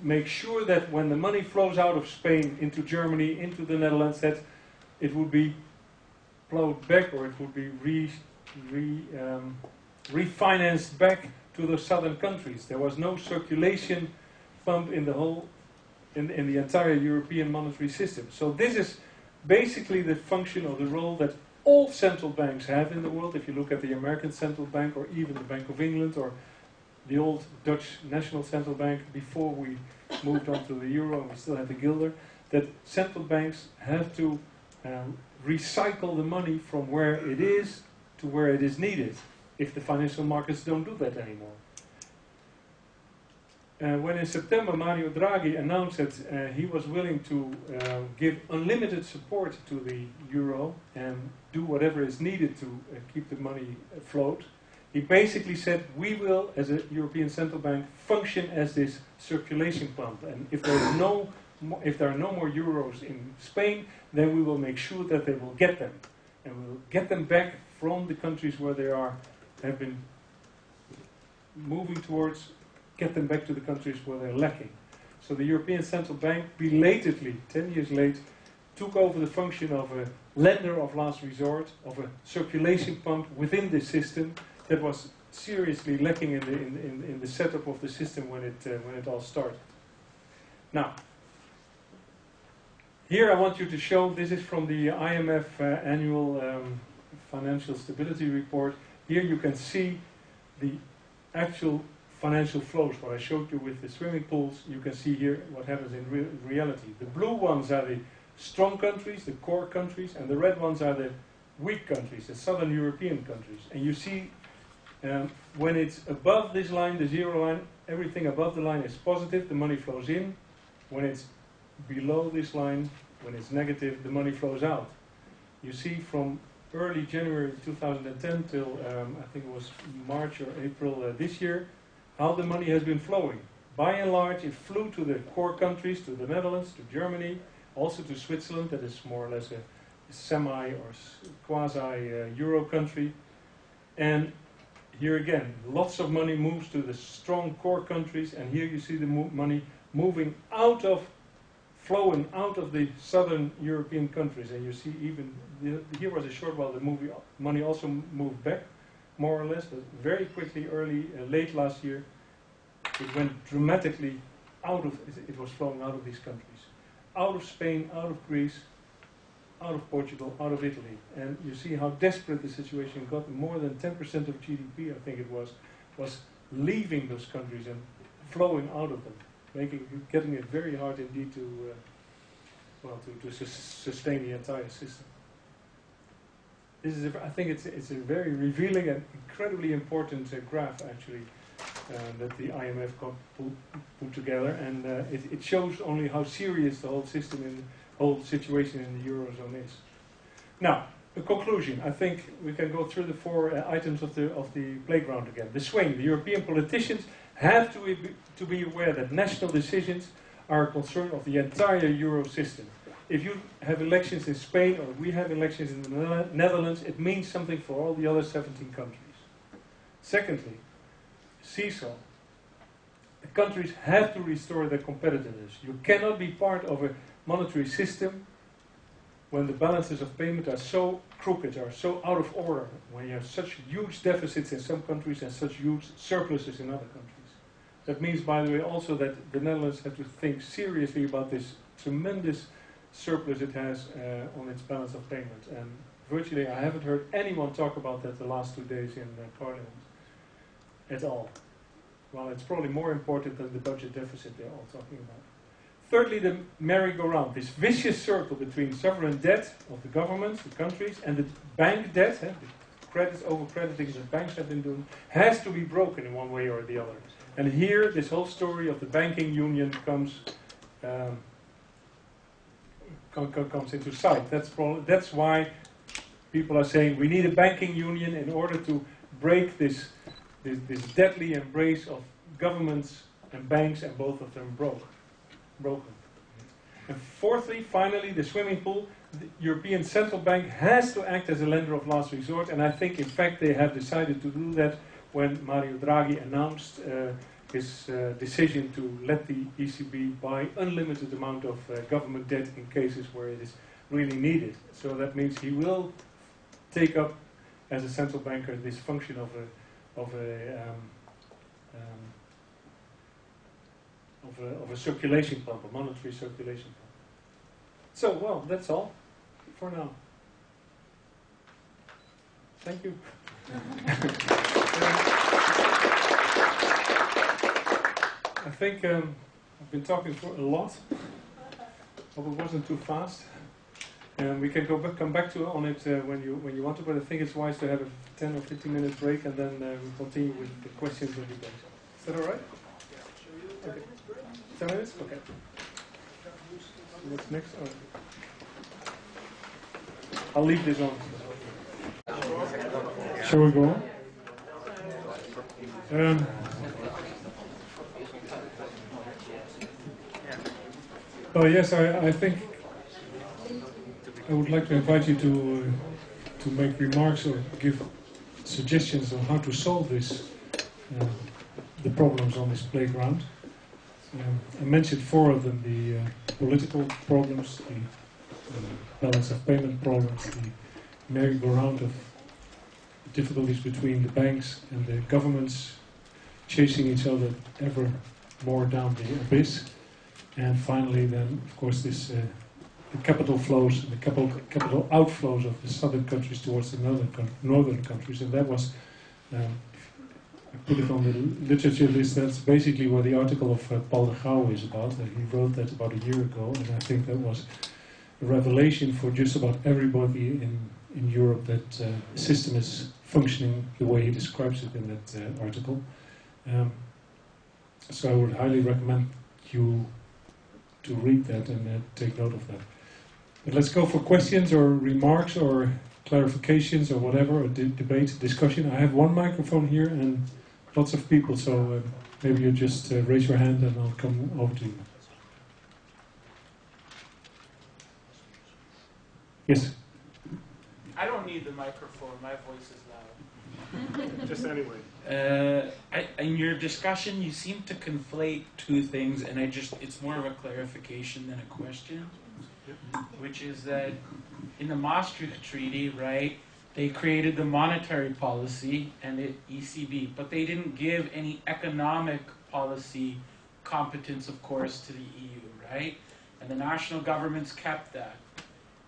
make sure that when the money flows out of Spain into Germany, into the Netherlands, that it would be plowed back, or it would be refinanced back to the southern countries. There was no circulation pump in the whole, in the entire European monetary system. So this is basically the function or the role that all central banks have in the world. If you look at the American Central Bank, or even the Bank of England, or the old Dutch National Central Bank before we moved on to the euro and we still had the guilder, that central banks have to recycle the money from where it is to where it is needed, if the financial markets don't do that anymore. When in September Mario Draghi announced that he was willing to give unlimited support to the euro and do whatever is needed to keep the money afloat, he basically said, we will, as a European Central Bank, function as this circulation pump. And if there are no more euros in Spain, then we will make sure that they will get them. And we will get them back from the countries where they have been moving towards, get them back to the countries where they're lacking. So the European Central Bank, belatedly, 10 years late, took over the function of a lender of last resort, of a circulation pump within the system that was seriously lacking in the setup of the system when it all started. Now, here I want you to show, this is from the IMF annual financial stability report. Here you can see the actual financial flows. What I showed you with the swimming pools, you can see here what happens in reality. The blue ones are the strong countries, the core countries, and the red ones are the weak countries, the southern European countries. And you see when it's above this line, the zero line, everything above the line is positive, the money flows in. When it's below this line, when it's negative, the money flows out. You see from early January 2010 till I think it was March or April this year, how the money has been flowing. By and large, it flew to the core countries, to the Netherlands, to Germany, also to Switzerland, that is more or less a semi or quasi-euro country. And here again, lots of money moves to the strong core countries, and here you see the money moving out of, flowing out of the southern European countries. And you see even, here was a short while the money also moved back, more or less, but very quickly, late last year, it went dramatically out of, it was flowing out of these countries. Out of Spain, out of Greece, out of Portugal, out of Italy. And you see how desperate the situation got. More than 10% of GDP, I think it was leaving those countries and flowing out of them, getting it very hard indeed to sustain the entire system. This is, I think it's a very revealing and incredibly important graph, actually, that the IMF put together, and it shows only how serious the whole system and the whole situation in the Eurozone is. Now, a conclusion. I think we can go through the four items of the playground again. The swing. The European politicians have to be aware that national decisions are a concern of the entire Euro system. If you have elections in Spain, or we have elections in the Netherlands, it means something for all the other 17 countries. Secondly, seesaw. The countries have to restore their competitiveness. You cannot be part of a monetary system when the balances of payment are so crooked, are so out of order, when you have such huge deficits in some countries and such huge surpluses in other countries. That means, by the way, also that the Netherlands have to think seriously about this tremendous surplus it has on its balance of payment. And virtually I haven't heard anyone talk about that the last 2 days in Parliament at all. Well, it's probably more important than the budget deficit they're all talking about. Thirdly, the merry-go-round, this vicious circle between sovereign debt of the governments, the countries, and the bank debt, the credits, over-crediting that banks have been doing, has to be broken in one way or the other. And here, this whole story of the banking union comes comes into sight. That's why people are saying we need a banking union in order to break this deadly embrace of governments and banks, and both of them broken. And fourthly, finally, the swimming pool. The European Central Bank has to act as a lender of last resort, and I think in fact they have decided to do that when Mario Draghi announced his decision to let the ECB buy unlimited amount of government debt in cases where it is really needed. So that means he will take up, as a central banker, this function of a circulation pump, a monetary circulation pump. So, well, that's all for now. Thank you. I think I've been talking for a lot. Hope it wasn't too fast. We can come back to on it when you want to, but I think it's wise to have a 10 or 15 minute break, and then we continue with the questions and debates. Is that all right? Yeah. Shall we do 10 Okay. minutes break? 10 minutes? Okay. What's next? Oh. I'll leave this on. Shall we go on? Oh yes, I think I would like to invite you to make remarks or give suggestions on how to solve the problems on this playground. I mentioned 4 of them: the political problems, the balance of payment problems, the merry-go-round of difficulties between the banks and the governments chasing each other ever more down the abyss, and finally then, of course, the capital flows and the capital outflows of the southern countries towards the northern countries. And that was, I put it on the literature list, that's basically what the article of Paul de Gouw is about. He wrote that about a year ago, and I think that was a revelation for just about everybody in Europe, that the system is functioning the way he describes it in that article. So I would highly recommend you to read that and take note of that. But let's go for questions or remarks or clarifications or whatever, or debate, discussion. I have one microphone here and lots of people, so maybe you just raise your hand and I'll come over to you. Yes? I don't need the microphone, my voice is loud. Just anyway. In your discussion, you seem to conflate 2 things, and it's more of a clarification than a question, which is that in the Maastricht Treaty, right, they created the monetary policy and the ECB, but they didn't give any economic policy competence, of course, to the EU, right? And the national governments kept that.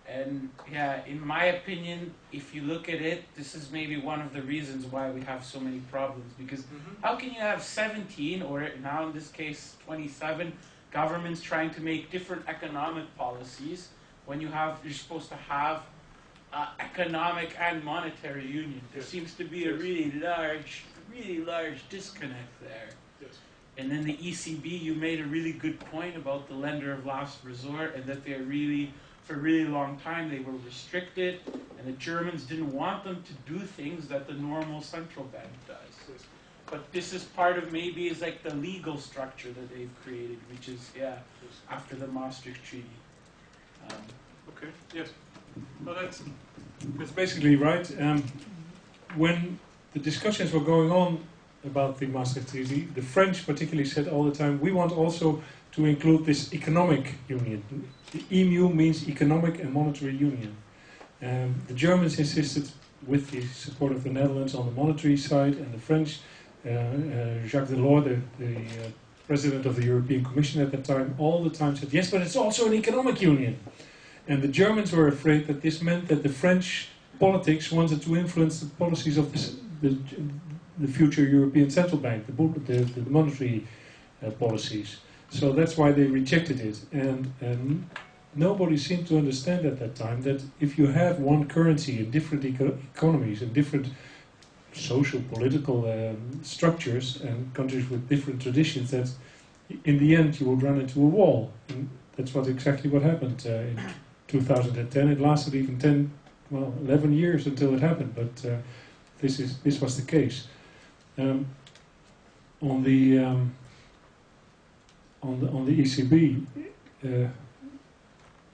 And yeah, in my opinion, if you look at it, this is maybe one of the reasons why we have so many problems. Because how can you have 17, or now in this case 27, governments trying to make different economic policies when you're supposed to have economic and monetary union? There seems to be a really large disconnect there. Yes. And then the ECB, you made a really good point about the lender of last resort, and that they're really, for a really long time, they were restricted, and the Germans didn't want them to do things that the normal central bank does. Yes. But this is part of maybe is like the legal structure that they've created, which is, after the Maastricht Treaty. Okay, yes. Well, that's basically right. When the discussions were going on about the Maastricht Treaty, the French particularly said all the time, we want also to include this economic union. The EMU means economic and monetary union. The Germans insisted, with the support of the Netherlands, on the monetary side, and the French, Jacques Delors, the president of the European Commission at that time, all the time said, yes, but it's also an economic union. And the Germans were afraid that this meant that the French politics wanted to influence the policies of the future European Central Bank, the monetary policies. So that's why they rejected it. And nobody seemed to understand at that time that if you have one currency in different economies and different social, political structures and countries with different traditions, that in the end you would run into a wall. And that's exactly what happened in 2010. It lasted even 11 years until it happened, but this was the case. On the ECB,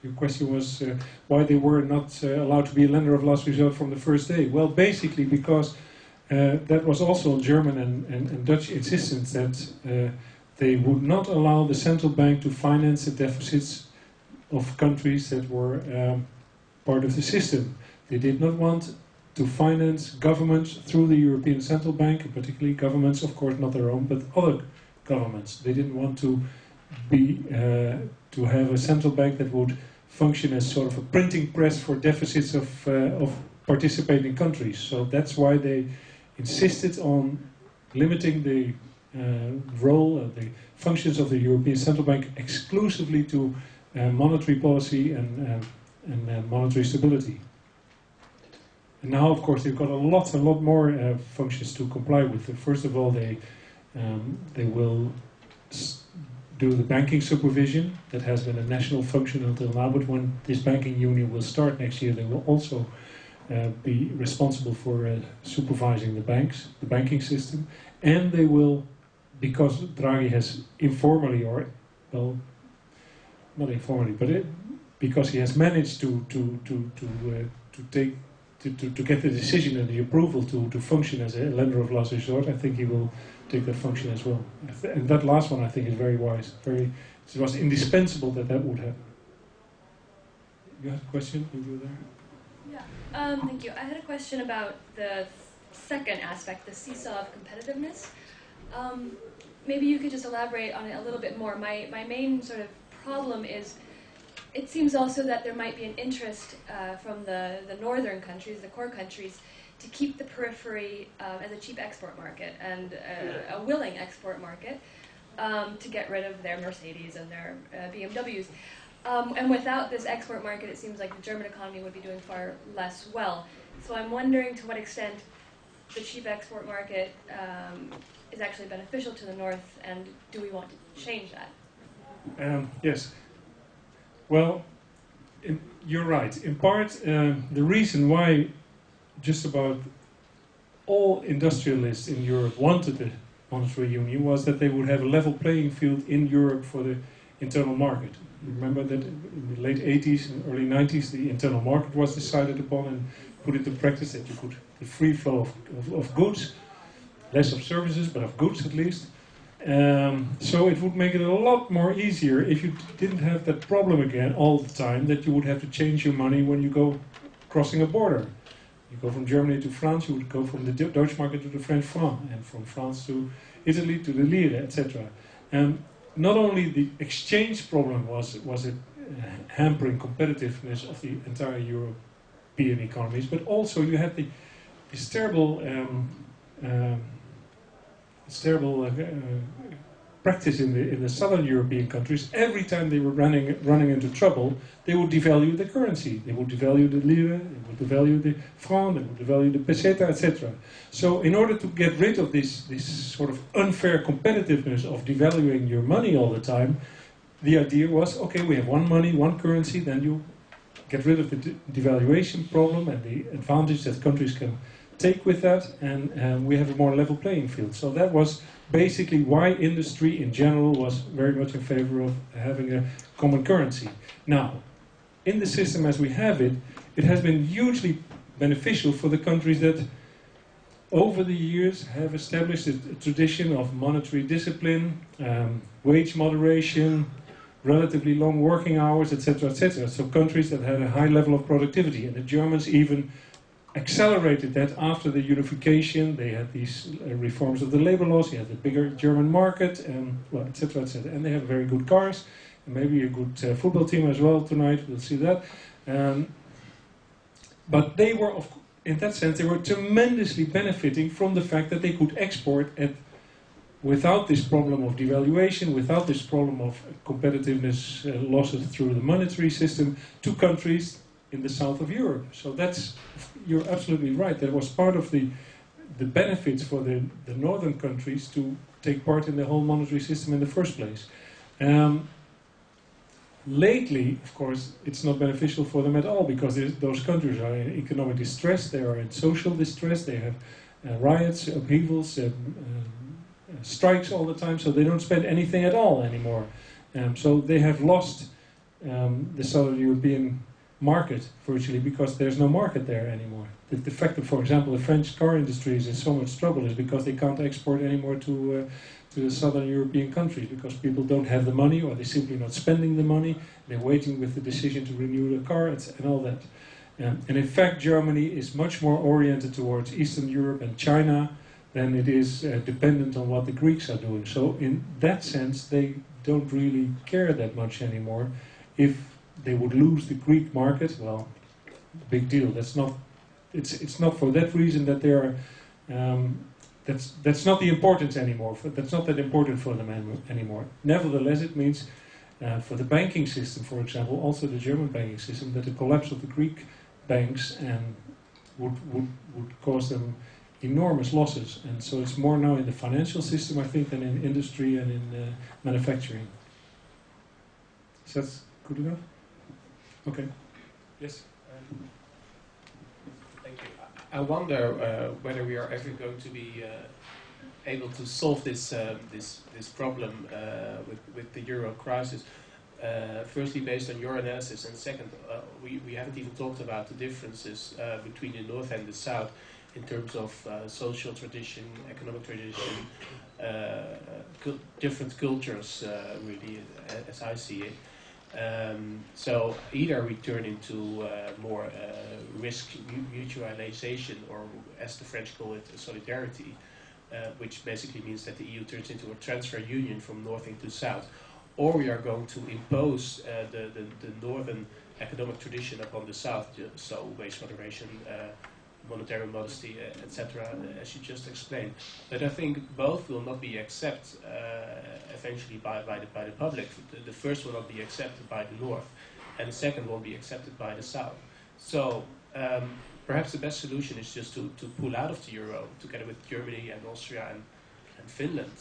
your question was why they were not allowed to be a lender of last resort from the first day. Well, basically because that was also German and Dutch insistence that they would not allow the central bank to finance the deficits of countries that were part of the system. They did not want to finance governments through the European Central Bank, and particularly governments, of course not their own, but other governments. They didn't want to be to have a central bank that would function as sort of a printing press for deficits of participating countries. So that's why they insisted on limiting the role of the functions of the European Central Bank exclusively to monetary policy and monetary stability. And now, of course, they've got a lot more functions to comply with. First of all, they will do the banking supervision. That has been a national function until now, but when this banking union will start next year, they will also be responsible for supervising the banks, the banking system, and they will, because Draghi has informally, or well, not informally, but because he has managed to get the decision and the approval to function as a lender of last resort, I think he will take that function as well. And that last one I think is very wise. It was indispensable that would happen. You had a question? You were there? Yeah, thank you. I had a question about the second aspect, the seesaw of competitiveness. Maybe you could just elaborate on it a little bit more. My main sort of problem is it seems also that there might be an interest from the northern countries, the core countries, to keep the periphery as a cheap export market and a willing export market to get rid of their Mercedes and their BMWs. And without this export market, it seems like the German economy would be doing far less well. So I'm wondering to what extent the cheap export market is actually beneficial to the north, and do we want to change that? Yes. Well, you're right. In part, the reason why just about all industrialists in Europe wanted the monetary union was that they would have a level playing field in Europe for the internal market. Remember that in the late 80s and early 90s, the internal market was decided upon and put into practice, that you could the free flow of goods, less of services, but of goods at least. So it would make it a lot more easier if you didn't have that problem again all the time, that you would have to change your money when you go crossing a border. You go from Germany to France, you would go from the Dutch market to the French franc, and from France to Italy to the lire, etc. Not only the exchange problem was it hampering competitiveness of the entire European economies, but also you had this terrible practice in the southern European countries. Every time they were running into trouble, they would devalue the currency. They would devalue the lira, they would devalue the franc, they would devalue the peseta, etc. So in order to get rid of this sort of unfair competitiveness of devaluing your money all the time, the idea was, okay, we have one money, one currency, then you get rid of the devaluation problem and the advantage that countries can take with that, and we have a more level playing field. So that was basically why industry in general was very much in favor of having a common currency. Now, in the system as we have it, it has been hugely beneficial for the countries that over the years have established a tradition of monetary discipline, wage moderation, relatively long working hours, etc., etc. So countries that had a high level of productivity, and the Germans even accelerated that after the unification. They had these reforms of the labor laws, you had the bigger German market, and well, etc., etc. And they have very good cars, and maybe a good football team as well tonight, we'll see that. But they were, in that sense, they were tremendously benefiting from the fact that they could export without this problem of devaluation, without this problem of competitiveness losses through the monetary system, to countries in the south of Europe. So you're absolutely right. That was part of the benefits for the northern countries to take part in the whole monetary system in the first place. lately, of course, it's not beneficial for them at all because those countries are in economic distress, they are in social distress, they have riots, upheavals, strikes all the time, so they don't spend anything at all anymore. So they have lost the Southern European market virtually because there's no market there anymore. The fact that, for example, the French car industry is in so much trouble is because they can't export anymore to the Southern European countries because people don't have the money or they're simply not spending the money. They're waiting with the decision to renew the car and all that. And in fact, Germany is much more oriented towards Eastern Europe and China than it is dependent on what the Greeks are doing. So in that sense, they don't really care that much anymore. If they would lose the Greek market, well, big deal. That's not. It's not for that reason that they are. That's not the importance anymore. That's not that important for them anymore. Nevertheless, it means for the banking system, for example, also the German banking system, that the collapse of the Greek banks would cause them enormous losses. And so it's more now in the financial system, I think, than in industry and in manufacturing. Is that good enough? Okay. Yes. Thank you. I wonder whether we are ever going to be able to solve this problem with the euro crisis. Firstly, based on your analysis, and second, we haven't even talked about the differences between the north and the south in terms of social tradition, economic tradition, different cultures, really, as I see it. So either we turn into more risk mutualization, or as the French call it, solidarity, which basically means that the EU turns into a transfer union from north into south, or we are going to impose the northern economic tradition upon the south, so wage moderation, monetary modesty, etc., as you just explained. But I think both will not be accepted eventually by the public. The first will not be accepted by the north, and the second won't be accepted by the south. So perhaps the best solution is just to pull out of the euro together with Germany and Austria and Finland,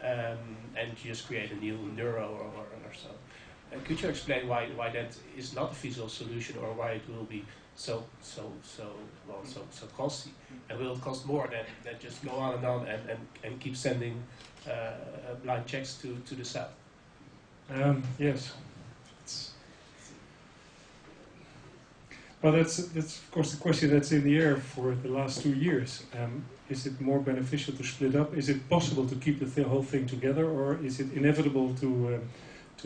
and just create a new euro or so. Could you explain why that is not a feasible solution, or why it will be so costly, and will cost more than just go on and keep sending blind checks to the south? Yes. Well, that's of course the question that's in the air for the last 2 years. Is it more beneficial to split up? Is it possible to keep the whole thing together, or is it inevitable to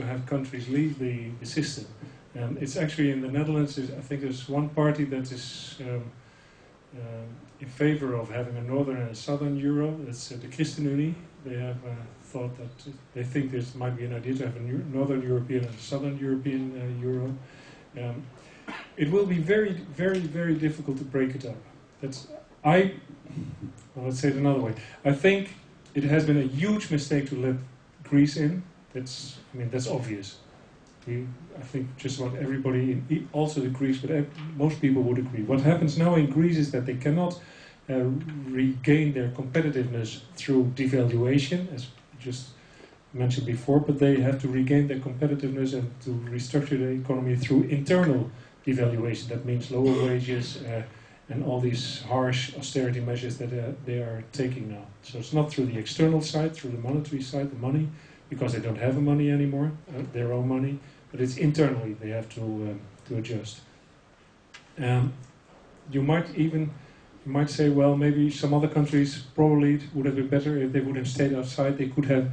have countries leave the system? It's actually in the Netherlands, I think there's one party that is in favor of having a northern and a southern euro. That's the ChristenUnie. They have thought that they think this might be an idea to have a northern European and a southern European euro. It will be very, very, very difficult to break it up. Well, let's say it another way. I think it has been a huge mistake to let Greece in. That's obvious. I think just about everybody, also the Greeks, but most people would agree. What happens now in Greece is that they cannot regain their competitiveness through devaluation, as just mentioned before, but they have to regain their competitiveness and to restructure the economy through internal devaluation. That means lower wages and all these harsh austerity measures that they are taking now. So it's not through the external side, through the monetary side, the money, because they don't have the money anymore, their own money, but it's internally they have to adjust. You might say, well, maybe some other countries probably would have been better if they would have stayed outside. They could have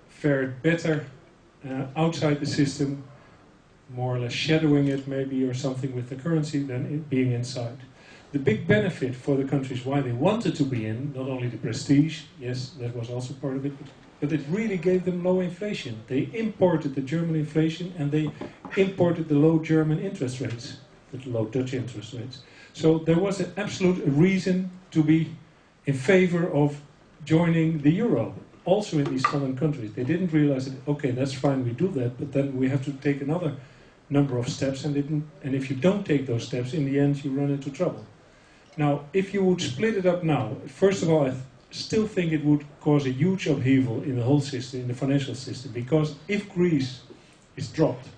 fared better outside the system, more or less shadowing it maybe or something with the currency than it being inside. The big benefit for the countries why they wanted to be in, not only the prestige, yes, that was also part of it, but it really gave them low inflation. They imported the German inflation and they imported the low German interest rates, the low Dutch interest rates. So there was an absolute reason to be in favor of joining the euro, also in these southern countries. They didn't realize that, okay, that's fine, we do that, but then we have to take another number of steps, and if you don't take those steps, in the end you run into trouble. Now, if you would split it up now, first of all, I still think it would cause a huge upheaval in the whole system, in the financial system, because if Greece is dropped.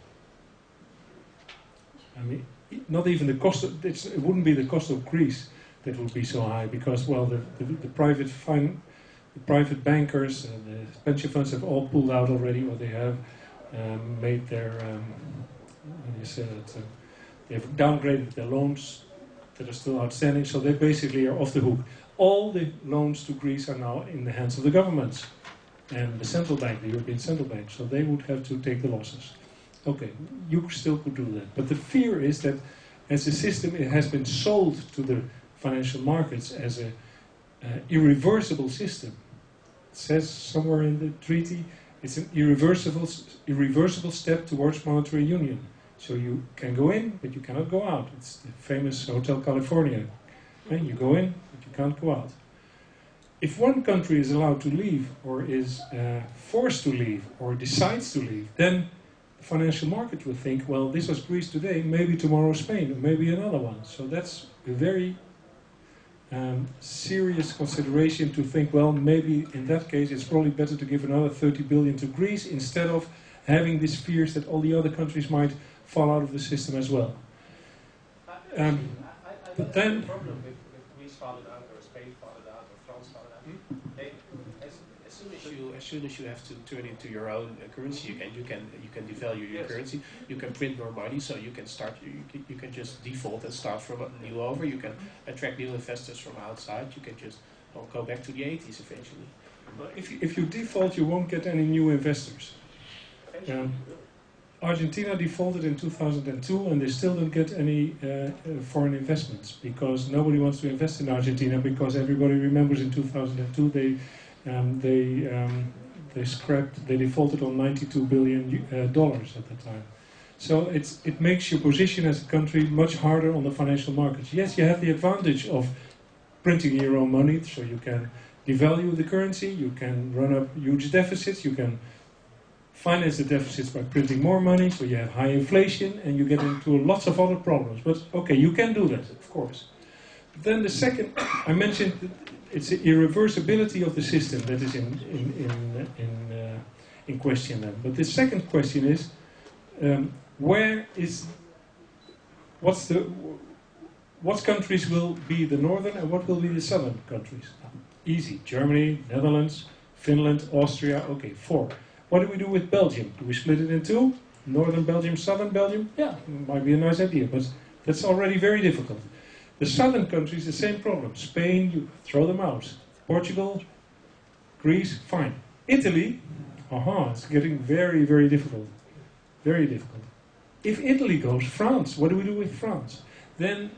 I mean, not even the cost of, it wouldn't be the cost of Greece that would be so high, because, well, the private bankers and the pension funds have all pulled out already, or they have made their, how do you say that, they have downgraded their loans that are still outstanding, so they basically are off the hook. All the loans to Greece are now in the hands of the governments and the central bank, the European Central Bank, so they would have to take the losses. Okay, you still could do that. But the fear is that as a system, it has been sold to the financial markets as a irreversible system. It says somewhere in the treaty, it's an irreversible step towards monetary union. So you can go in, but you cannot go out. It's the famous Hotel California. And you go in, but you can't go out. If one country is allowed to leave, or is forced to leave, or decides to leave, then the financial market will think, well, this was Greece today, maybe tomorrow Spain, or maybe another one. So that's a very serious consideration to think, well, maybe in that case it's probably better to give another 30 billion to Greece instead of having these fears that all the other countries might fall out of the system as well. But then, the problem if Greece followed out, or Spain followed out, or France followed out, as soon as you have to turn into your own currency again, you can devalue your currency, you can print more money, so you can start, you can just default and start from new over. You can attract new investors from outside. You can just go back to the 80s eventually. if you default, you won't get any new investors. Argentina defaulted in 2002, and they still don't get any foreign investments, because nobody wants to invest in Argentina, because everybody remembers in 2002 they defaulted on $92 billion at the time. So it makes your position as a country much harder on the financial markets. Yes, you have the advantage of printing your own money, so you can devalue the currency, you can run up huge deficits, you can finance the deficits by printing more money, so you have high inflation, and you get into lots of other problems. But okay, you can do that, of course. But then the second, I mentioned that it's the irreversibility of the system that is in question then. But the second question is, what countries will be the northern and what will be the southern countries? Easy, Germany, Netherlands, Finland, Austria, okay, 4. What do we do with Belgium? Do we split it in 2? Northern Belgium, Southern Belgium? Yeah, might be a nice idea, but that's already very difficult. The southern countries, the same problem. Spain, you throw them out. Portugal, Greece, fine. Italy, it's getting very, very difficult. Very difficult. If Italy goes, France, what do we do with France? Then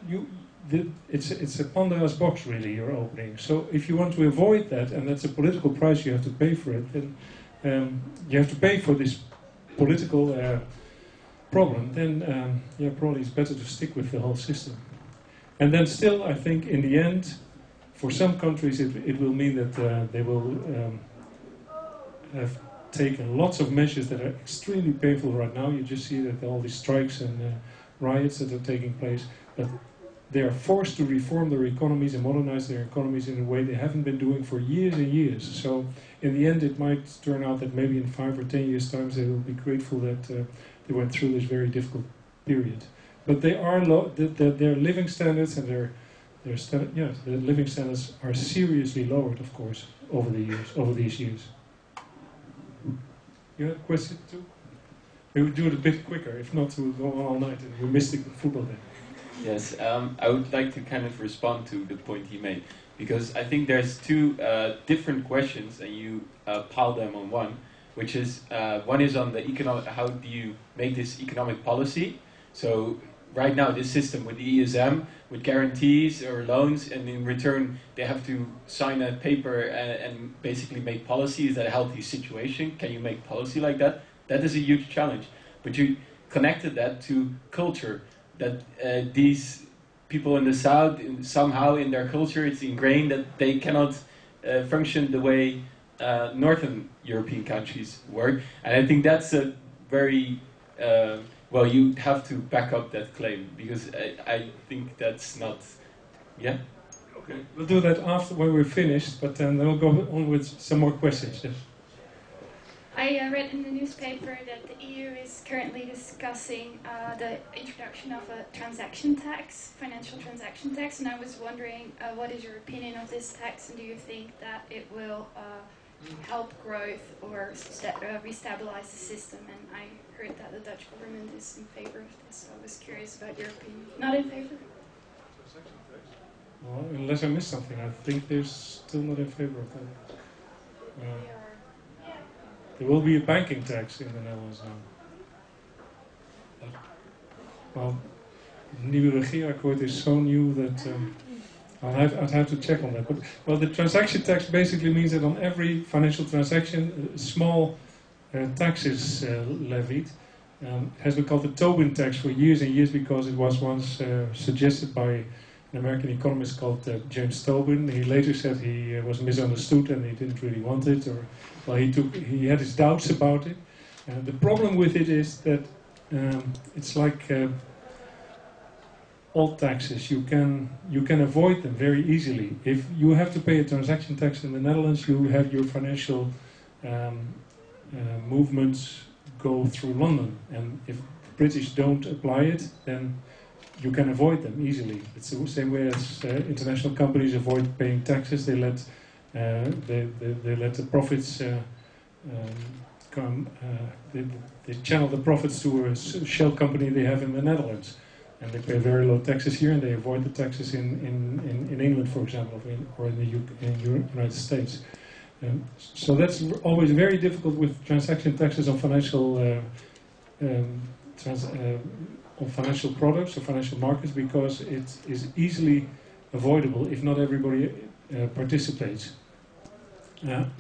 it's a Pandora's box, really, you're opening. So if you want to avoid that, and that's a political price you have to pay for it, then you have to pay for this political problem, then probably it's better to stick with the whole system. And then still, I think, in the end, for some countries it will mean that they will have taken lots of measures that are extremely painful right now. You just see that all these strikes and riots that are taking place, but they are forced to reform their economies and modernize their economies in a way they haven't been doing for years and years. So in the end, it might turn out that maybe in 5 or 10 years' time they will be grateful that they went through this very difficult period. But they are their living standards and their living standards are seriously lowered, of course, over these years. You have a question too? We will do it a bit quicker. If not, we'll go on all night and we missed the football day. Yes, I would like to kind of respond to the point he made, because I think there's 2 different questions, and you pile them on one, which is one is on the economic. How do you make this economic policy? So right now, this system with the ESM, with guarantees or loans, and in return they have to sign a paper and basically make policy. Is that a healthy situation? Can you make policy like that? That is a huge challenge. But you connected that to culture. That these people in the South, somehow in their culture, it's ingrained that they cannot function the way Northern European countries work. And I think that's a very, you have to back up that claim, because I think that's not, yeah? Okay, we'll do that after when we're finished, but then we'll go on with some more questions. Yes. I read in the newspaper that the EU is currently discussing the introduction of a transaction tax, financial transaction tax, and I was wondering what is your opinion of this tax, and do you think that it will help growth or restabilize the system? And I heard that the Dutch government is in favor of this, so I was curious about your opinion. Not in favor? Well, unless I missed something, I think they're still not in favor of that. There will be a banking tax in the Netherlands now. Well, the nieuwe regeerakkoord is so new that I'd have to check on that. But well, the transaction tax basically means that on every financial transaction, small tax is levied. It has been called the Tobin tax for years and years because it was once suggested by an American economist called James Tobin. He later said he was misunderstood and he didn't really want it, or well, he had his doubts about it. The problem with it is that it's like all taxes. You can avoid them very easily. If you have to pay a transaction tax in the Netherlands, you have your financial movements go through London, and if the British don't apply it, then you can avoid them easily. It's the same way as international companies avoid paying taxes. They let the profits come. They channel the profits to a shell company they have in the Netherlands, and they pay very low taxes here, and they avoid the taxes in England, for example, or in the United States. So that's always very difficult with transaction taxes on financial on financial products or financial markets, because it is easily avoidable if not everybody participates.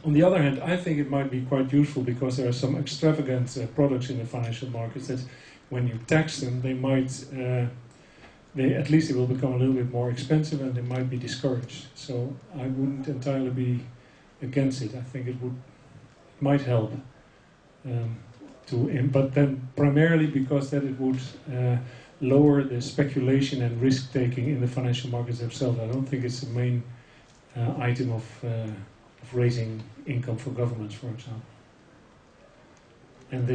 On the other hand, I think it might be quite useful because there are some extravagant products in the financial markets that when you tax them, they might, at least it will become a little bit more expensive and they might be discouraged. So I wouldn't entirely be against it. I think it might help. But then primarily because that it would lower the speculation and risk-taking in the financial markets themselves. I don't think it's the main item of raising income for governments, for example. And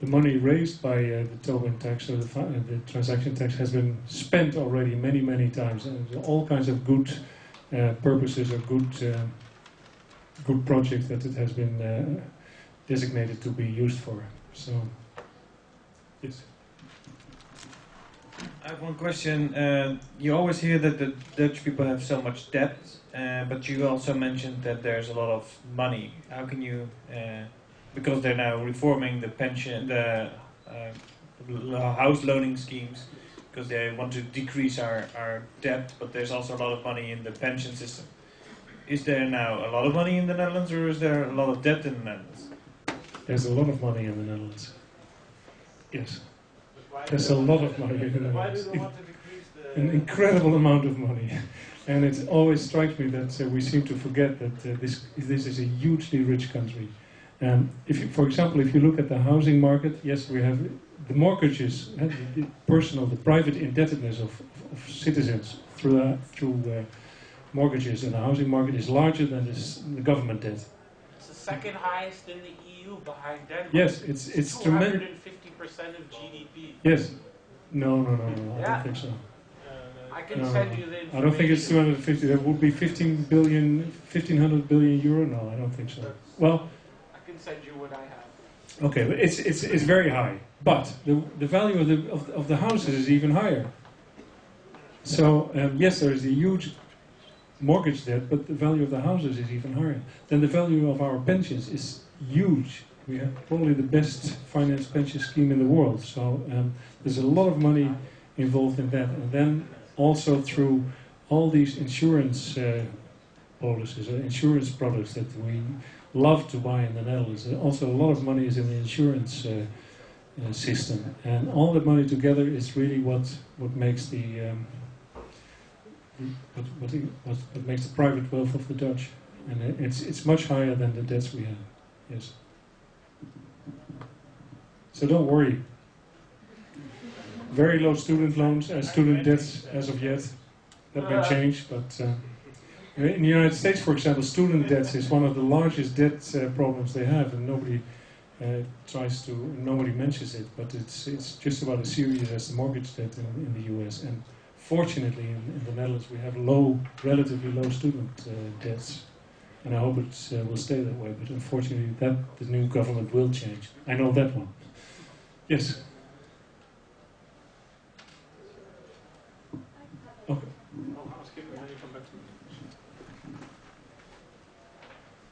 the money raised by the Tobin tax or the transaction tax has been spent already many, many times. And all kinds of good purposes or good projects that it has been designated to be used for. So, yes. I have one question. You always hear that the Dutch people have so much debt, but you also mentioned that there's a lot of money. How can you, because they're now reforming the pension, the house loaning schemes, because they want to decrease our debt, but there's also a lot of money in the pension system. Is there now a lot of money in the Netherlands, or is there a lot of debt in the Netherlands? There's a lot of money in the Netherlands. Yes. There's a lot of money in the Netherlands. Why do they want to decrease the... An incredible amount of money. And it always strikes me that we seem to forget that this is a hugely rich country. For example, if you look at the housing market, yes, we have the mortgages, the private indebtedness of citizens through mortgages in the housing market is larger than the government debt. It's the second highest in the EU behind Denmark. Yes, it's tremendous. 250% of GDP. Yes. No, Yeah. I don't think so. I can send you the information. I don't think it's 250. That would be 1,500 billion euro. No, I don't think so. Well, I can send you what I have. okay, but it's very high. But the value of the houses is even higher. So yes, there is a huge mortgage debt, but the value of the houses is even higher. Then the value of our pensions is huge. We have probably the best financed pension scheme in the world. So there's a lot of money involved in that. And then also through all these insurance policies, insurance products that we love to buy in the Netherlands. Also a lot of money is in the insurance system. And all that money together is really what makes what makes the private wealth of the Dutch, and it's much higher than the debts we have. Yes. So don't worry. Very low student loans, student debts as of yet. That may change, but In the United States, for example, student debts is one of the largest debt problems they have, and nobody nobody mentions it, but it's just about as serious as the mortgage debt in the US. And fortunately, in the Netherlands, we have relatively low student debts, and I hope it will stay that way. But unfortunately, the new government will change. I know that one. Yes. Okay.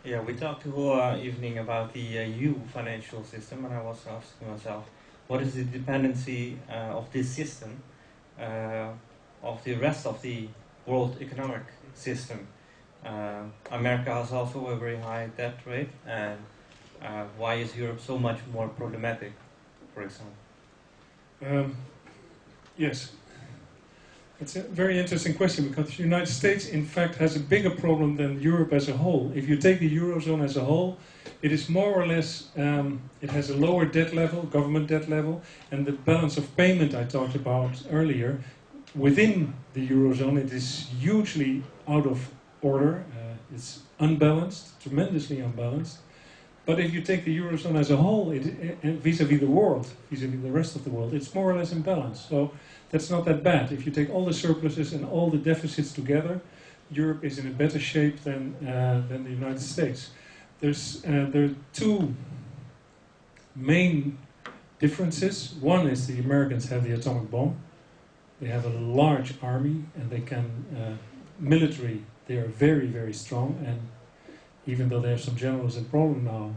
Yeah, we talked the whole evening about the EU financial system, and I was asking myself, what is the dependency of this system of the rest of the world economic system? America has also a very high debt rate, and why is Europe so much more problematic, for example? Yes. It's a very interesting question, because the United States, in fact, has a bigger problem than Europe as a whole. If you take the Eurozone as a whole, it is more or less, it has a lower debt level, government debt level, and the balance of payment I talked about earlier, within the Eurozone, it is hugely out of order. It's unbalanced, tremendously unbalanced. But if you take the Eurozone as a whole, vis-à-vis the world, vis-à-vis the rest of the world, it's more or less in balance. So that's not that bad. If you take all the surpluses and all the deficits together, Europe is in a better shape than the United States. There are two main differences. One is the Americans have the atomic bomb. They have a large army, and they can military. They are very, very strong, and even though they have some generals in problem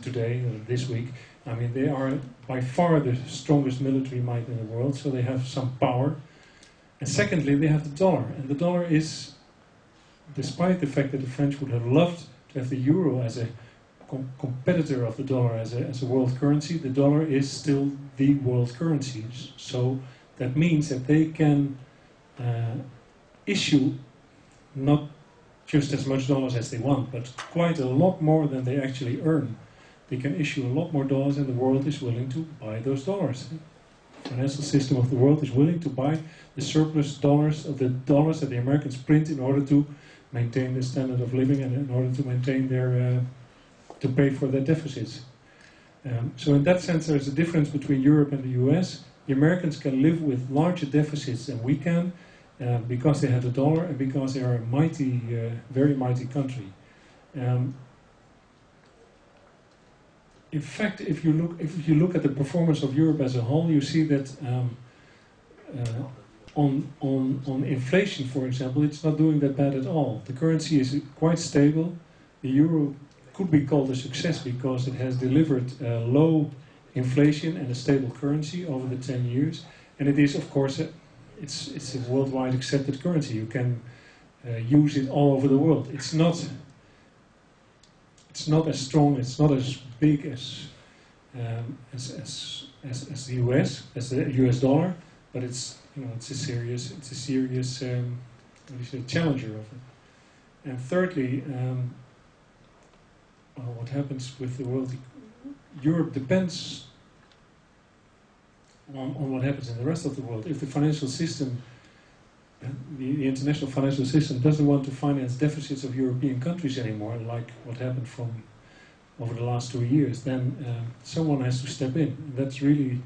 today, this week, I mean, they are by far the strongest military might in the world, so they have some power. And secondly, they have the dollar, and the dollar is, despite the fact that the French would have loved to have the euro as a competitor of the dollar as a world currency, the dollar is still the world currency. So that means that they can issue not just as much dollars as they want, but quite a lot more than they actually earn. They can issue a lot more dollars, and the world is willing to buy those dollars. The financial system of the world is willing to buy the surplus dollars of the dollars that the Americans print in order to maintain the standard of living and in order to maintain their to pay for their deficits. So in that sense, there's a difference between Europe and the US. The Americans can live with larger deficits than we can, because they have the dollar and because they are a mighty, very mighty country. In fact, if you look at the performance of Europe as a whole, you see that on inflation, for example, it's not doing that bad at all. The currency is quite stable. The euro could be called a success because it has delivered low inflation and a stable currency over the 10 years. And it is, of course, it's a worldwide accepted currency. You can use it all over the world. It's not as strong. It's not as big as the US, as the US dollar, but it's a serious challenger of it. And thirdly, what happens with the world? Europe depends on what happens in the rest of the world. If the financial system, the international financial system, doesn't want to finance deficits of European countries anymore, like what happened over the last 2 years, then someone has to step in. And that's really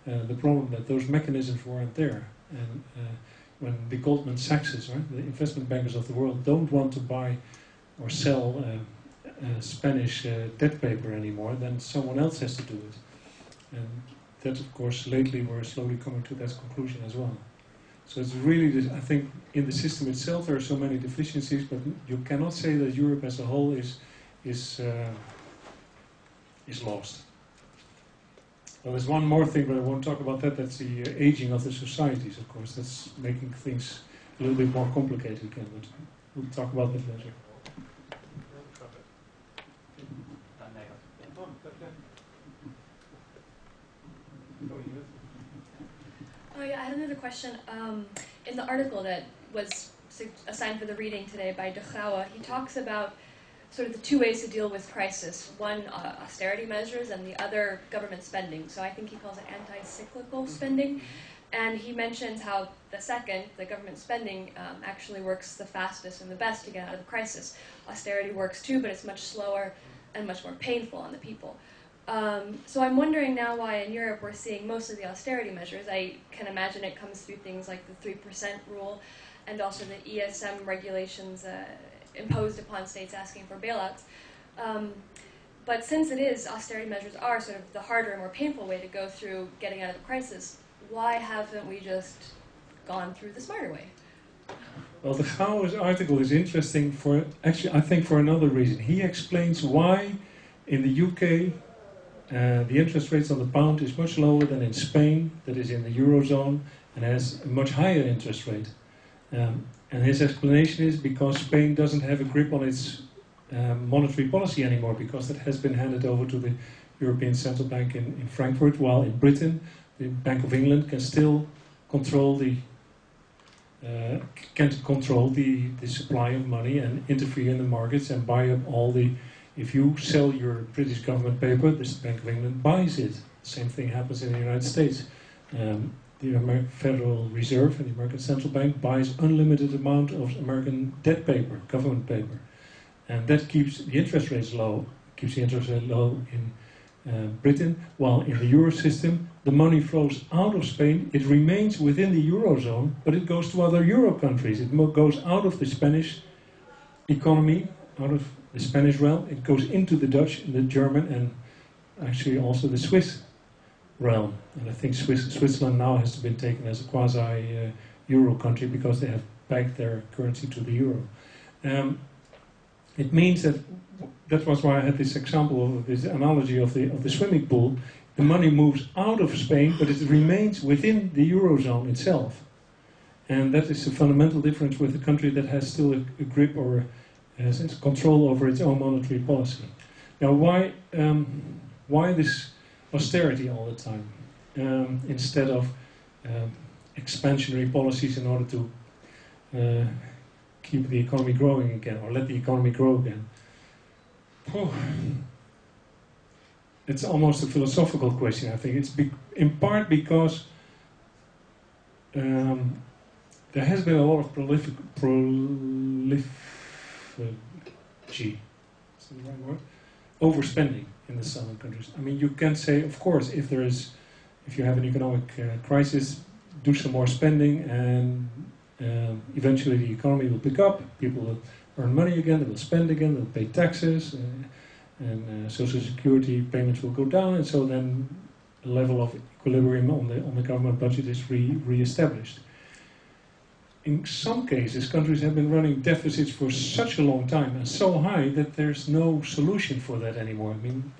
the problem, that those mechanisms weren't there. And when the Goldman Sachs, right, the investment bankers of the world, don't want to buy or sell Spanish debt paper anymore, then someone else has to do it. And that, of course, lately we're slowly coming to that conclusion as well. So it's really, I think, in the system itself there are so many deficiencies, but you cannot say that Europe as a whole is lost. Well, there's one more thing, but I won't talk about that. That's the aging of the societies, of course. That's making things a little bit more complicated again, but we'll talk about that later. Oh yeah, I had another question. In the article that was assigned for the reading today by De Grauwe, he talks about sort of the two ways to deal with crisis. One, austerity measures, and the other, government spending. So I think he calls it anti-cyclical spending. And he mentions how the second, the government spending, actually works the fastest and the best to get out of the crisis. Austerity works too, but it's much slower and much more painful on the people. So I'm wondering now why in Europe we're seeing most of the austerity measures. I can imagine it comes through things like the 3% rule and also the ESM regulations imposed upon states asking for bailouts. But since it is, austerity measures are sort of the harder and more painful way to go through getting out of the crisis, why haven't we just gone through the smarter way? Well, the Gouwen's article is interesting for, actually, I think for another reason. He explains why in the UK the interest rates on the pound is much lower than in Spain, that is in the Eurozone, and has a much higher interest rate. And his explanation is because Spain doesn't have a grip on its monetary policy anymore, because that has been handed over to the European Central Bank in Frankfurt, while in Britain the Bank of England can still control the supply of money and interfere in the markets and buy up all the. If you sell your British government paper, the Bank of England buys it. The same thing happens in the United States. The Federal Reserve and the American Central Bank buys unlimited amount of American debt paper, government paper, and that keeps the interest rates low. Keeps the interest rate low in Britain, while in the euro system the money flows out of Spain. It remains within the Eurozone, but it goes to other euro countries. It goes out of the Spanish economy, out of the Spanish realm. It goes into the Dutch, and the German, and actually also the Swiss realm. And I think Switzerland now has been taken as a quasi-euro country because they have pegged their currency to the euro. It means that was why I had this example of this analogy of the swimming pool. The money moves out of Spain, but it remains within the Eurozone itself. And that is a fundamental difference with a country that has still a grip or has control over its own monetary policy. Now, why this austerity all the time instead of expansionary policies in order to keep the economy growing again, or let the economy grow again? It's almost a philosophical question, I think. It's in part because there has been a lot of overspending in the southern countries. I mean, you can say, of course, if you have an economic crisis, do some more spending, and eventually the economy will pick up. People will earn money again. They will spend again. They'll pay taxes, and social security payments will go down, and so then a level of equilibrium on the government budget is re-established. In some cases, countries have been running deficits for such a long time and so high that there's no solution for that anymore. I mean,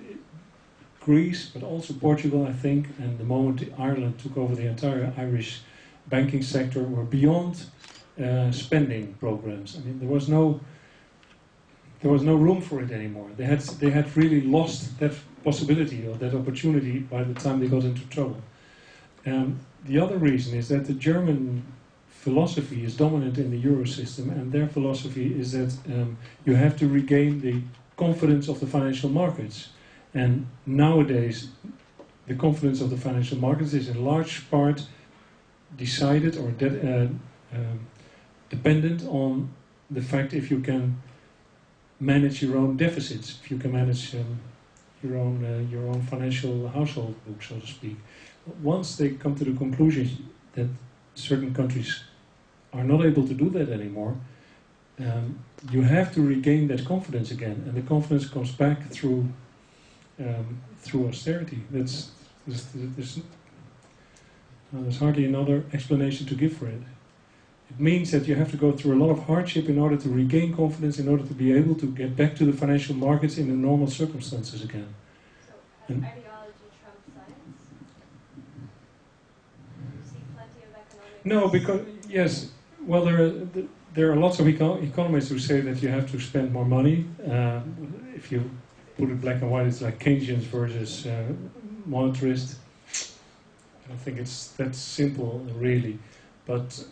Greece, but also Portugal, I think, and the moment Ireland took over the entire Irish banking sector, were beyond spending programs. I mean, there was no room for it anymore. They had really lost that possibility or that opportunity by the time they got into trouble. The other reason is that the German philosophy is dominant in the euro system, and their philosophy is that you have to regain the confidence of the financial markets. And nowadays, the confidence of the financial markets is in large part decided or dependent on the fact if you can manage your own deficits, if you can manage your own financial household book, so to speak. Once they come to the conclusion that certain countries are not able to do that anymore, you have to regain that confidence again, and the confidence comes back through austerity. There's hardly another explanation to give for it. It means that you have to go through a lot of hardship in order to regain confidence, in order to be able to get back to the financial markets in the normal circumstances again. So has ideology trumped science? Do you see plenty of economic... No, because, yes, well, there are lots of economists who say that you have to spend more money. If you put it black and white, it's like Keynesians versus monetarist. I don't think it's that simple, really. But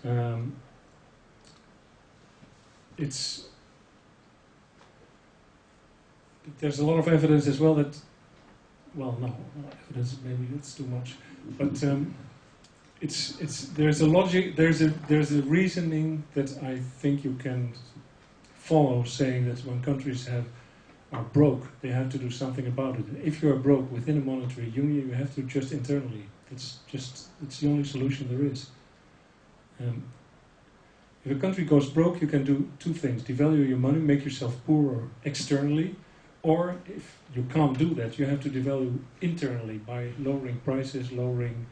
there's a lot of evidence as well that, well, no, evidence, maybe that's too much. But there's a logic, there's a reasoning that I think you can follow, saying that when countries are broke, they have to do something about it. If you are broke within a monetary union, you have to adjust internally. It's the only solution there is. If a country goes broke, you can do two things: devalue your money, make yourself poorer externally, or if you can't do that, you have to devalue internally by lowering prices, lowering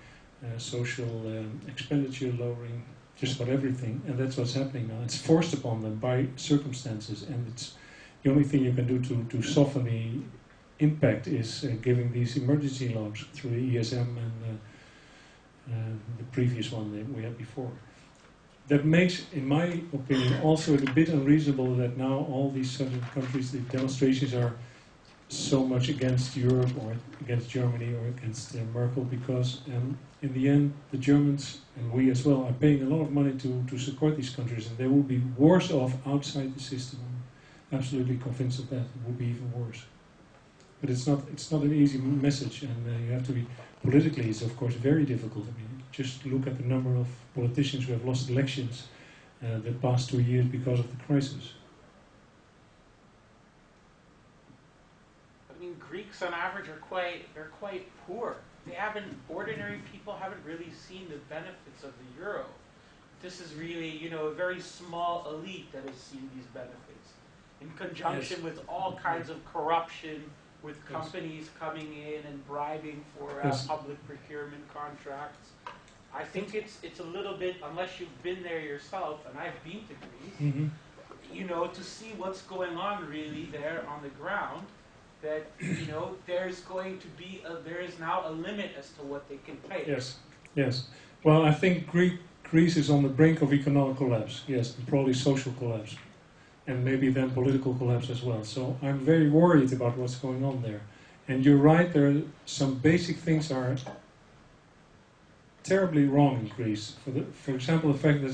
social expenditure, lowering just about everything, and that's what's happening now. It's forced upon them by circumstances, and it's the only thing you can do to soften the impact is giving these emergency loans through the ESM and the previous one that we had before. That makes, in my opinion, also a bit unreasonable that now all these southern countries, the demonstrations are so much against Europe or against Germany or against Merkel, because in the end the Germans, and we as well, are paying a lot of money to support these countries, and they will be worse off outside the system. I'm absolutely convinced of that. It will be even worse. But it's not an easy message, and you have to be, politically it's of course very difficult. I mean, just look at the number of politicians who have lost elections the past 2 years because of the crisis. I mean, Greeks on average are quite poor. Ordinary people haven't really seen the benefits of the euro. This is really, a very small elite that has seen these benefits, in conjunction with all kinds of corruption, with companies coming in and bribing for public procurement contracts. I think it's a little bit, unless you've been there yourself, and I've been to Greece, to see what's going on really there on the ground, that, there's going to be, there is now a limit as to what they can pay. Yes. Well, I think Greece is on the brink of economic collapse, yes, and probably social collapse, and maybe then political collapse as well. So I'm very worried about what's going on there. And you're right, there are some basic things are terribly wrong in Greece. For example, the fact that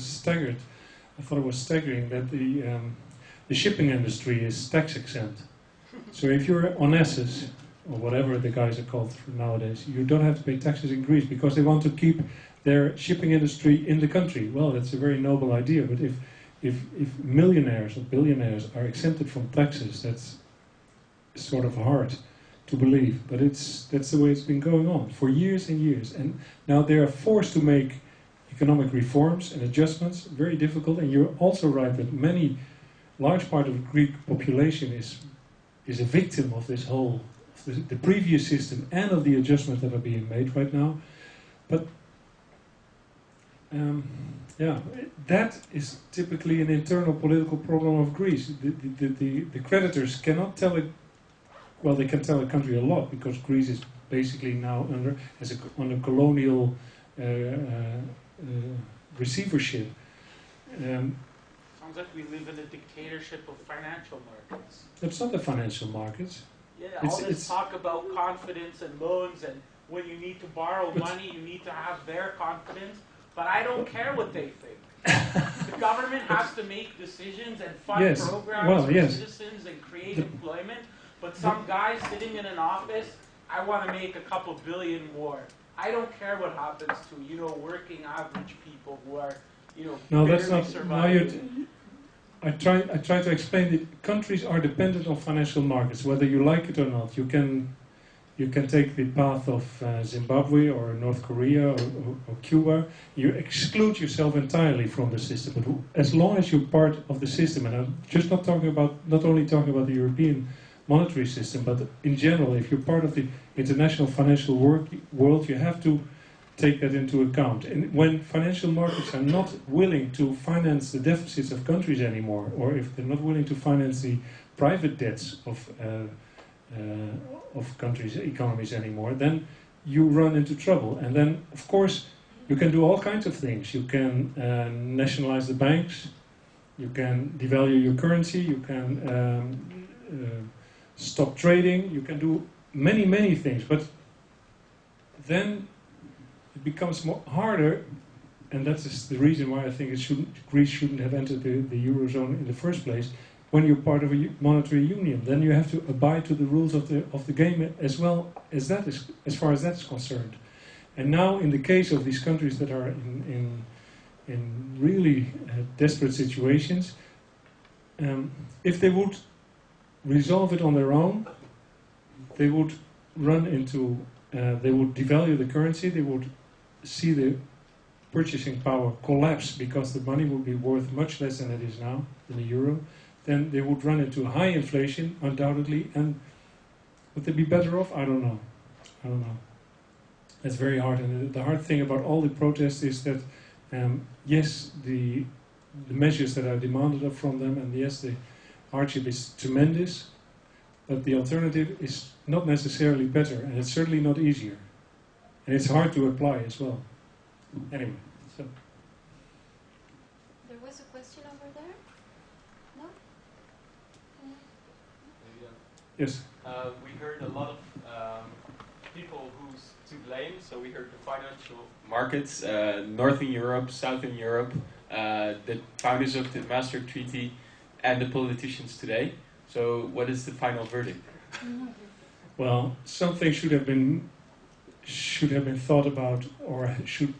I thought it was staggering that the shipping industry is tax exempt. So if you're Onassis, or whatever the guys are called nowadays, you don't have to pay taxes in Greece because they want to keep their shipping industry in the country. Well, that's a very noble idea, but if millionaires or billionaires are exempted from taxes, that's sort of hard to believe. But that's the way it's been going on for years and years. And now they are forced to make economic reforms and adjustments, very difficult. And you're also right that large part of the Greek population is a victim of this whole, the previous system and of the adjustments that are being made right now. But that is typically an internal political problem of Greece. The creditors cannot tell it. Well, they can tell a country a lot because Greece is basically now under colonial receivership. Sounds like we live in a dictatorship of financial markets. It's not the financial markets. Yeah, all this talk about confidence and loans, and when you need to borrow money, you need to have their confidence. But I don't care what they think. The government has to make decisions and fund programs for citizens and create employment. But some guy sitting in an office, I want to make a couple billion more. I don't care what happens to working average people who are no, that's not. surviving. I try to explain that countries are dependent on financial markets, whether you like it or not. You can take the path of Zimbabwe or North Korea or Cuba. You exclude yourself entirely from the system. But as long as you're part of the system, and I'm just not only talking about the European monetary system, but in general, if you're part of the international financial world, you have to take that into account. And when financial markets are not willing to finance the deficits of countries anymore, or if they're not willing to finance the private debts of countries' economies anymore, then you run into trouble. And then, of course, you can do all kinds of things. You can nationalize the banks, you can devalue your currency, you can stop trading, you can do many things. But then it becomes harder, and that is the reason why I think Greece shouldn't have entered the Eurozone in the first place. When you're part of a monetary union, then you have to abide to the rules of the game as well as that is, as far as that's concerned. And now, in the case of these countries that are in really desperate situations, if they would resolve it on their own, they would run into, they would devalue the currency, they would see the purchasing power collapse because the money would be worth much less than it is now, in the euro. Then they would run into high inflation, undoubtedly, and would they be better off? I don't know. I don't know. That's very hard, and the hard thing about all the protests is that, yes, the measures that are demanded from them, and yes, the hardship is tremendous, but the alternative is not necessarily better, and it's certainly not easier. And it's hard to apply as well. Anyway, so. There was a question over there? No? Yes? We heard a lot of people who's to blame, so we heard the financial markets, Northern Europe, Southern Europe, the founders of the Maastricht Treaty, and the politicians today. So what is the final verdict? Well, something should have been thought about, or should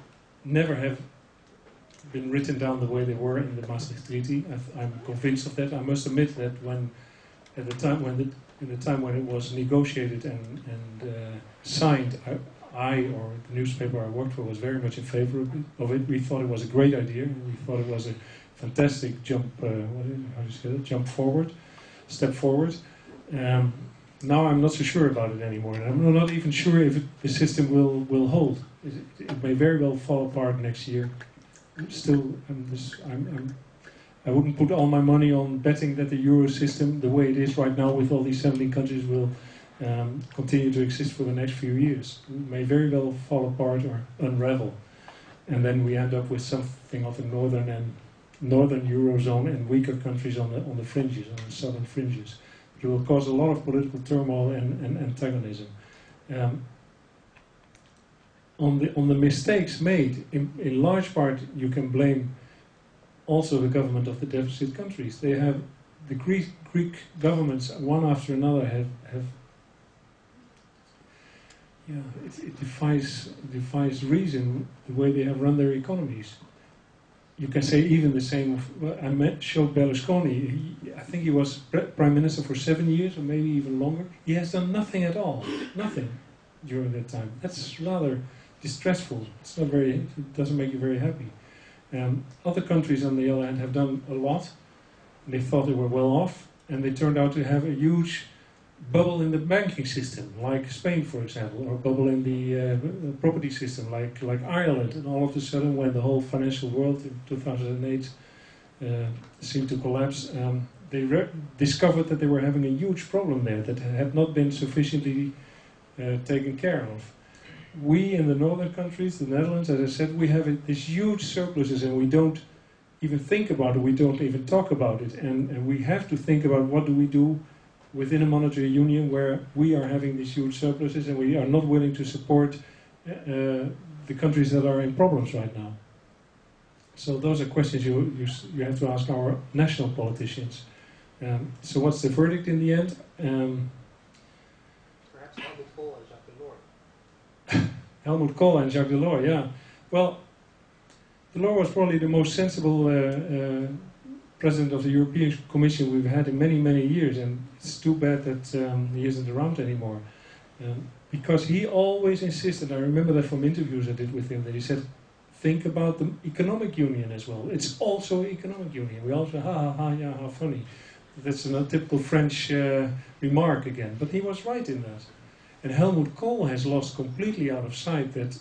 never have been written down the way they were in the Maastricht Treaty. I'm convinced of that. I must admit that in the time when it was negotiated and signed, I or the newspaper I worked for was very much in favor of it. We thought it was a great idea. We thought it was a fantastic jump forward, step forward. Now I'm not so sure about it anymore, and I'm not even sure if the system will hold. It may very well fall apart next year. I wouldn't put all my money on betting that the euro system, the way it is right now with all these 17 countries, will continue to exist for the next few years. It may very well fall apart or unravel, and then we end up with something of a northern Eurozone and weaker countries on the fringes, on the southern fringes. It will cause a lot of political turmoil and antagonism. On the mistakes made, in large part, you can blame also the government of the deficit countries. They have the Greek governments, one after another, have it defies reason the way they have run their economies. You can say even the same of, I showed Berlusconi, I think he was prime minister for 7 years or maybe even longer. He has done nothing at all, nothing during that time. That's rather distressful. It doesn't make you very happy. Other countries, on the other hand, have done a lot. They thought they were well off, and they turned out to have a huge bubble in the banking system, like Spain, for example, or a bubble in the property system, like Ireland. And all of a sudden, when the whole financial world in 2008 seemed to collapse, they discovered that they were having a huge problem there that had not been sufficiently taken care of. We in the northern countries, the Netherlands, as I said, we have these huge surpluses, and we don't even think about it, we don't even talk about it. And we have to think about what do we do within a monetary union where we are having these huge surpluses and we are not willing to support the countries that are in problems right now. So those are questions you have to ask our national politicians. So what's the verdict in the end? Perhaps Helmut Kohl and Jacques Delors. Helmut Kohl and Jacques Delors, yeah. Well, Delors was probably the most sensible president of the European Commission we've had in many, many years, and it's too bad that he isn't around anymore. Because he always insisted, I remember that from interviews I did with him, that he said, think about the economic union as well. It's also economic union. We also, yeah, how funny. That's a typical French remark again. But he was right in that. And Helmut Kohl has lost completely out of sight that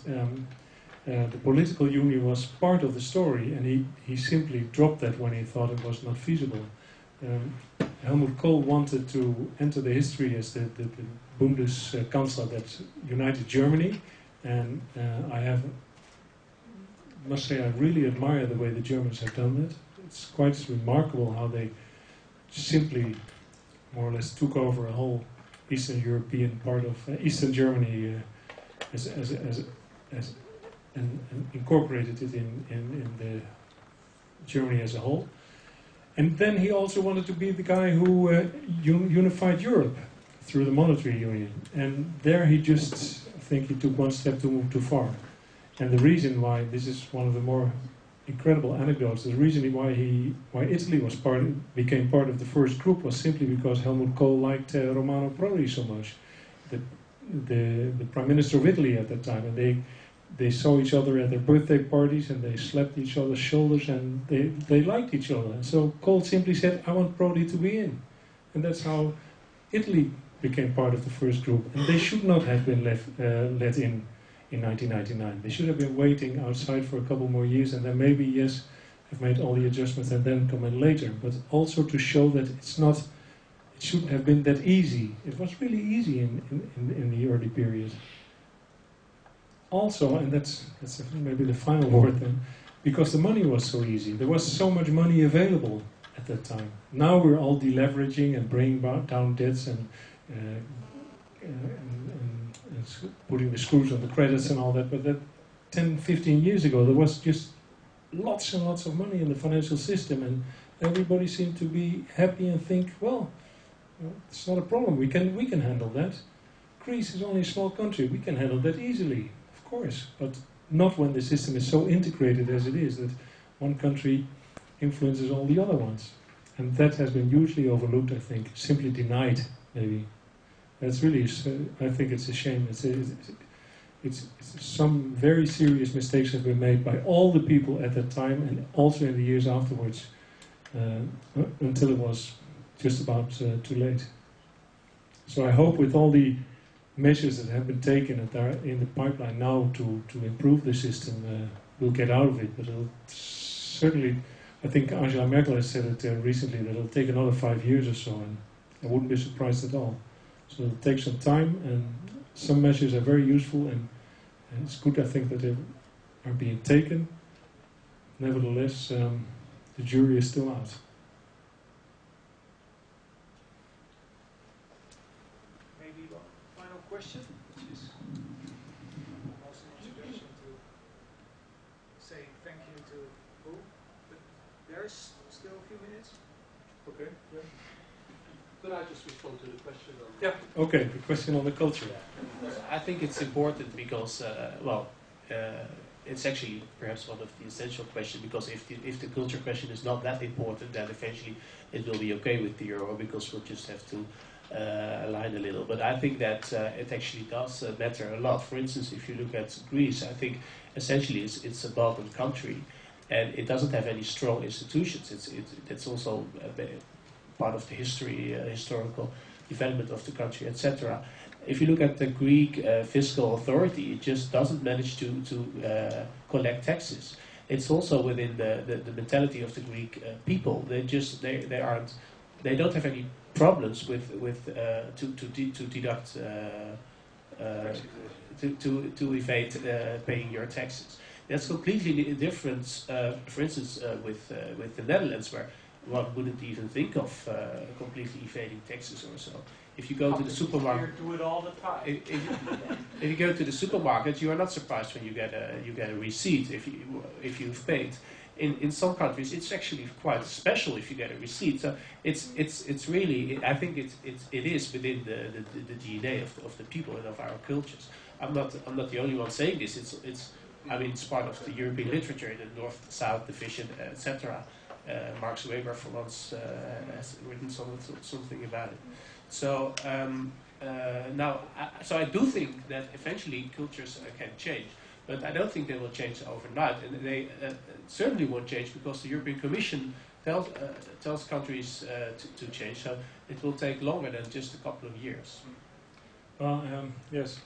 the political union was part of the story, and he simply dropped that when he thought it was not feasible. Helmut Kohl wanted to enter the history as the Bundeskanzler that united Germany, and I must say I really admire the way the Germans have done that. It's quite remarkable how they simply more or less took over a whole Eastern European part of Eastern Germany and incorporated it in the Germany as a whole. And then he also wanted to be the guy who unified Europe through the monetary union. And there he just, I think he took one step too far. And the reason why, this is one of the more incredible anecdotes, the reason why Italy became part of the first group was simply because Helmut Kohl liked Romano Prodi so much, the Prime Minister of Italy at that time, and they saw each other at their birthday parties and they slapped each other's shoulders and they liked each other. And so Kohl simply said, I want Prodi to be in. And that's how Italy became part of the first group. And they should not have been let in 1999. They should have been waiting outside for a couple more years and then maybe, yes, have made all the adjustments and then come in later. But also to show that it shouldn't have been that easy. It was really easy in the early period. Also, and that's maybe the final word then, because the money was so easy. There was so much money available at that time. Now we're all deleveraging and bringing down debts and putting the screws on the credits and all that. But that 10, 15 years ago, there was just lots and lots of money in the financial system, and everybody seemed to be happy and think, well, it's not a problem. We can handle that. Greece is only a small country. We can handle that easily. Of course, but not when the system is so integrated as it is, that one country influences all the other ones. And that has been hugely overlooked, I think, simply denied, maybe. That's really, I think it's a shame. It's some very serious mistakes have been made by all the people at that time and also in the years afterwards, until it was just about too late. So I hope with all the measures that have been taken and are in the pipeline now to improve the system, we'll get out of it. But it'll certainly, I think Angela Merkel has said it recently, that it'll take another 5 years or so, and I wouldn't be surprised at all. So it'll take some time, and some measures are very useful, and it's good, I think, that they are being taken. Nevertheless, the jury is still out. Question, which is also an introduction to say thank you to who, but there's still a few minutes. Okay. Yeah. Could I just respond to the question? Yeah. Okay. The question on the culture. I think it's important because, it's actually perhaps one of the essential questions, because if the culture question is not that important, then eventually it will be okay with the euro, because we'll just have to align a little. But I think that it actually does matter a lot. For instance, if you look at Greece, I think essentially it's a Balkan country, and it doesn't have any strong institutions. It's also part of the historical development of the country, etc. If you look at the Greek fiscal authority, it just doesn't manage to collect taxes. It's also within the mentality of the Greek people. They don't have any problems with to deduct to evade paying your taxes. That's completely different. For instance, with the Netherlands, where one wouldn't even think of completely evading taxes or so. If you go to the supermarket, do it all the time. If you go to the supermarket, you are not surprised when you get a receipt if you've paid. In some countries, it's actually quite special if you get a receipt. So it's really, I think it is within the DNA of the people and of our cultures. I'm not the only one saying this. It's part of the European literature in the North-South division, etc. Max Weber, for once, has written something about it. So I do think that eventually cultures can change. But I don't think they will change overnight, and they certainly won't change because the European Commission tells countries to change. So it will take longer than just a couple of years. Well, yes.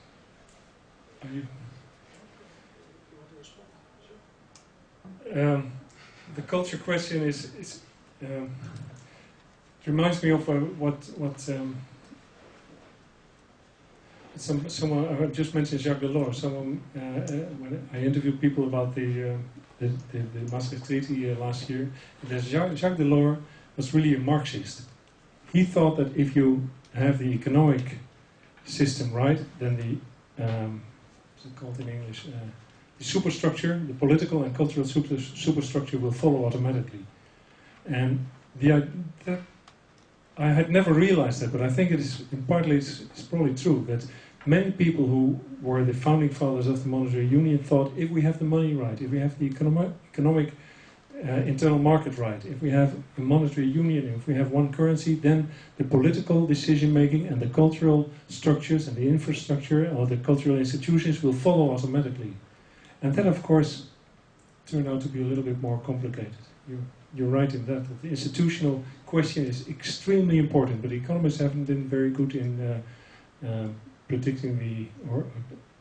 The culture question is it reminds me of what. Someone I just mentioned Jacques Delors. Someone when I interviewed people about the Maastricht Treaty last year, Jacques Delors was really a Marxist. He thought that if you have the economic system right, then what's it called in English? The superstructure, the political and cultural superstructure will follow automatically. And I had never realized that, but I think it is partly it's probably true that many people who were the founding fathers of the monetary union thought if we have the money right, if we have the economic internal market right, if we have a monetary union, if we have one currency, then the political decision making and the cultural structures and the infrastructure or the cultural institutions will follow automatically. And that, of course, turned out to be a little bit more complicated. You're right in that the institutional question is extremely important, but economists haven't been very good in predicting or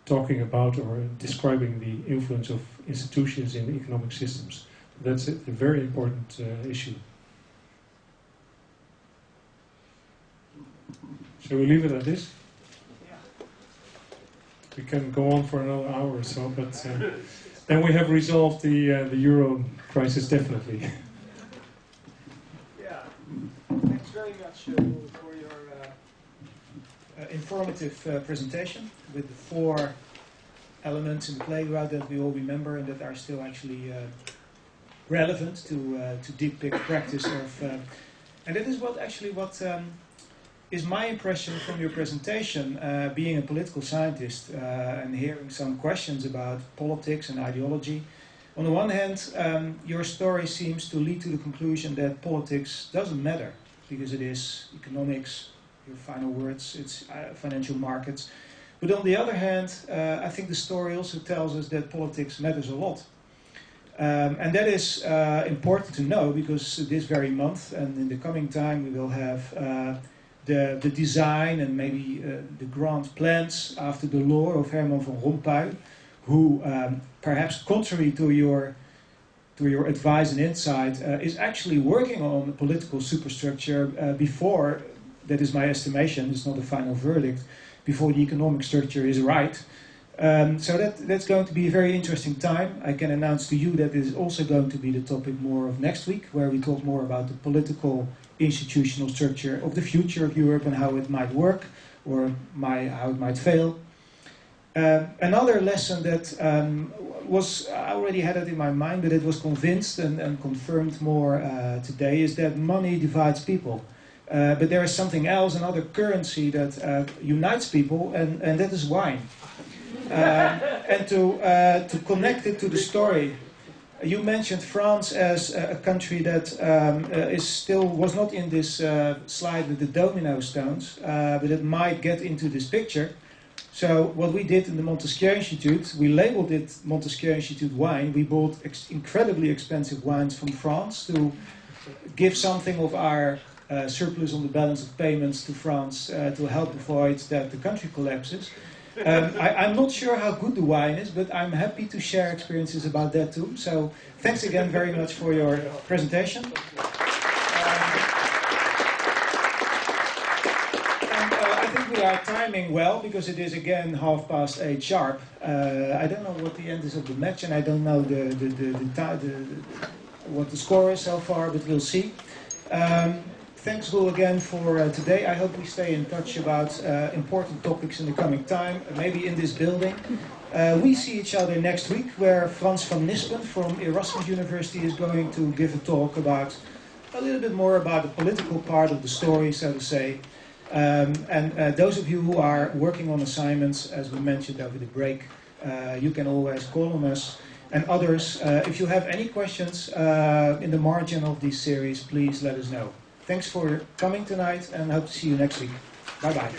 talking about or describing the influence of institutions in economic systems. That's a very important issue. Shall we leave it at this? Yeah. We can go on for another hour or so, but then we have resolved the euro crisis definitely. Yeah. Thanks very much for your informative presentation with the 4 elements in the playground that we all remember and that are still actually relevant to depict practice of, and that is what is my impression from your presentation, being a political scientist and hearing some questions about politics and ideology. On the one hand, your story seems to lead to the conclusion that politics doesn't matter because it is economics, your final words, it's financial markets. But on the other hand, I think the story also tells us that politics matters a lot. And that is important to know because this very month and in the coming time we will have the design and maybe the grand plans after the law of Herman van Rompuy, who perhaps contrary to your advice and insight is actually working on a political superstructure before, that is my estimation, it's not a final verdict, before the economic structure is right. So that's going to be a very interesting time. I can announce to you that this is also going to be the topic more of next week, where we talk more about the political institutional structure of the future of Europe and how it might work or how it might fail. Another lesson that I already had it in my mind, but it was convinced and confirmed more today, is that money divides people. But there is something else, another currency that unites people, and that is wine. And to connect it to the story, you mentioned France as a country that was not in this slide with the domino stones, but it might get into this picture. So what we did in the Montesquieu Institute, we labeled it Montesquieu Institute wine. We bought incredibly expensive wines from France to give something of our surplus on the balance of payments to France to help avoid that the country collapses. I'm not sure how good the wine is, but I'm happy to share experiences about that too. So thanks again very much for your presentation. I think we are timing well because it is again 8:30 sharp. I don't know what the end is of the match, and I don't know what the score is so far, but we'll see. Thanks, Roel, again for today. I hope we stay in touch about important topics in the coming time, maybe in this building. We see each other next week, where Frans van Nispen from Erasmus University is going to give a talk about a little bit more about the political part of the story, so to say. And those of you who are working on assignments, as we mentioned over the break, you can always call on us. And others, if you have any questions in the margin of this series, please let us know. Thanks for coming tonight and hope to see you next week. Bye-bye.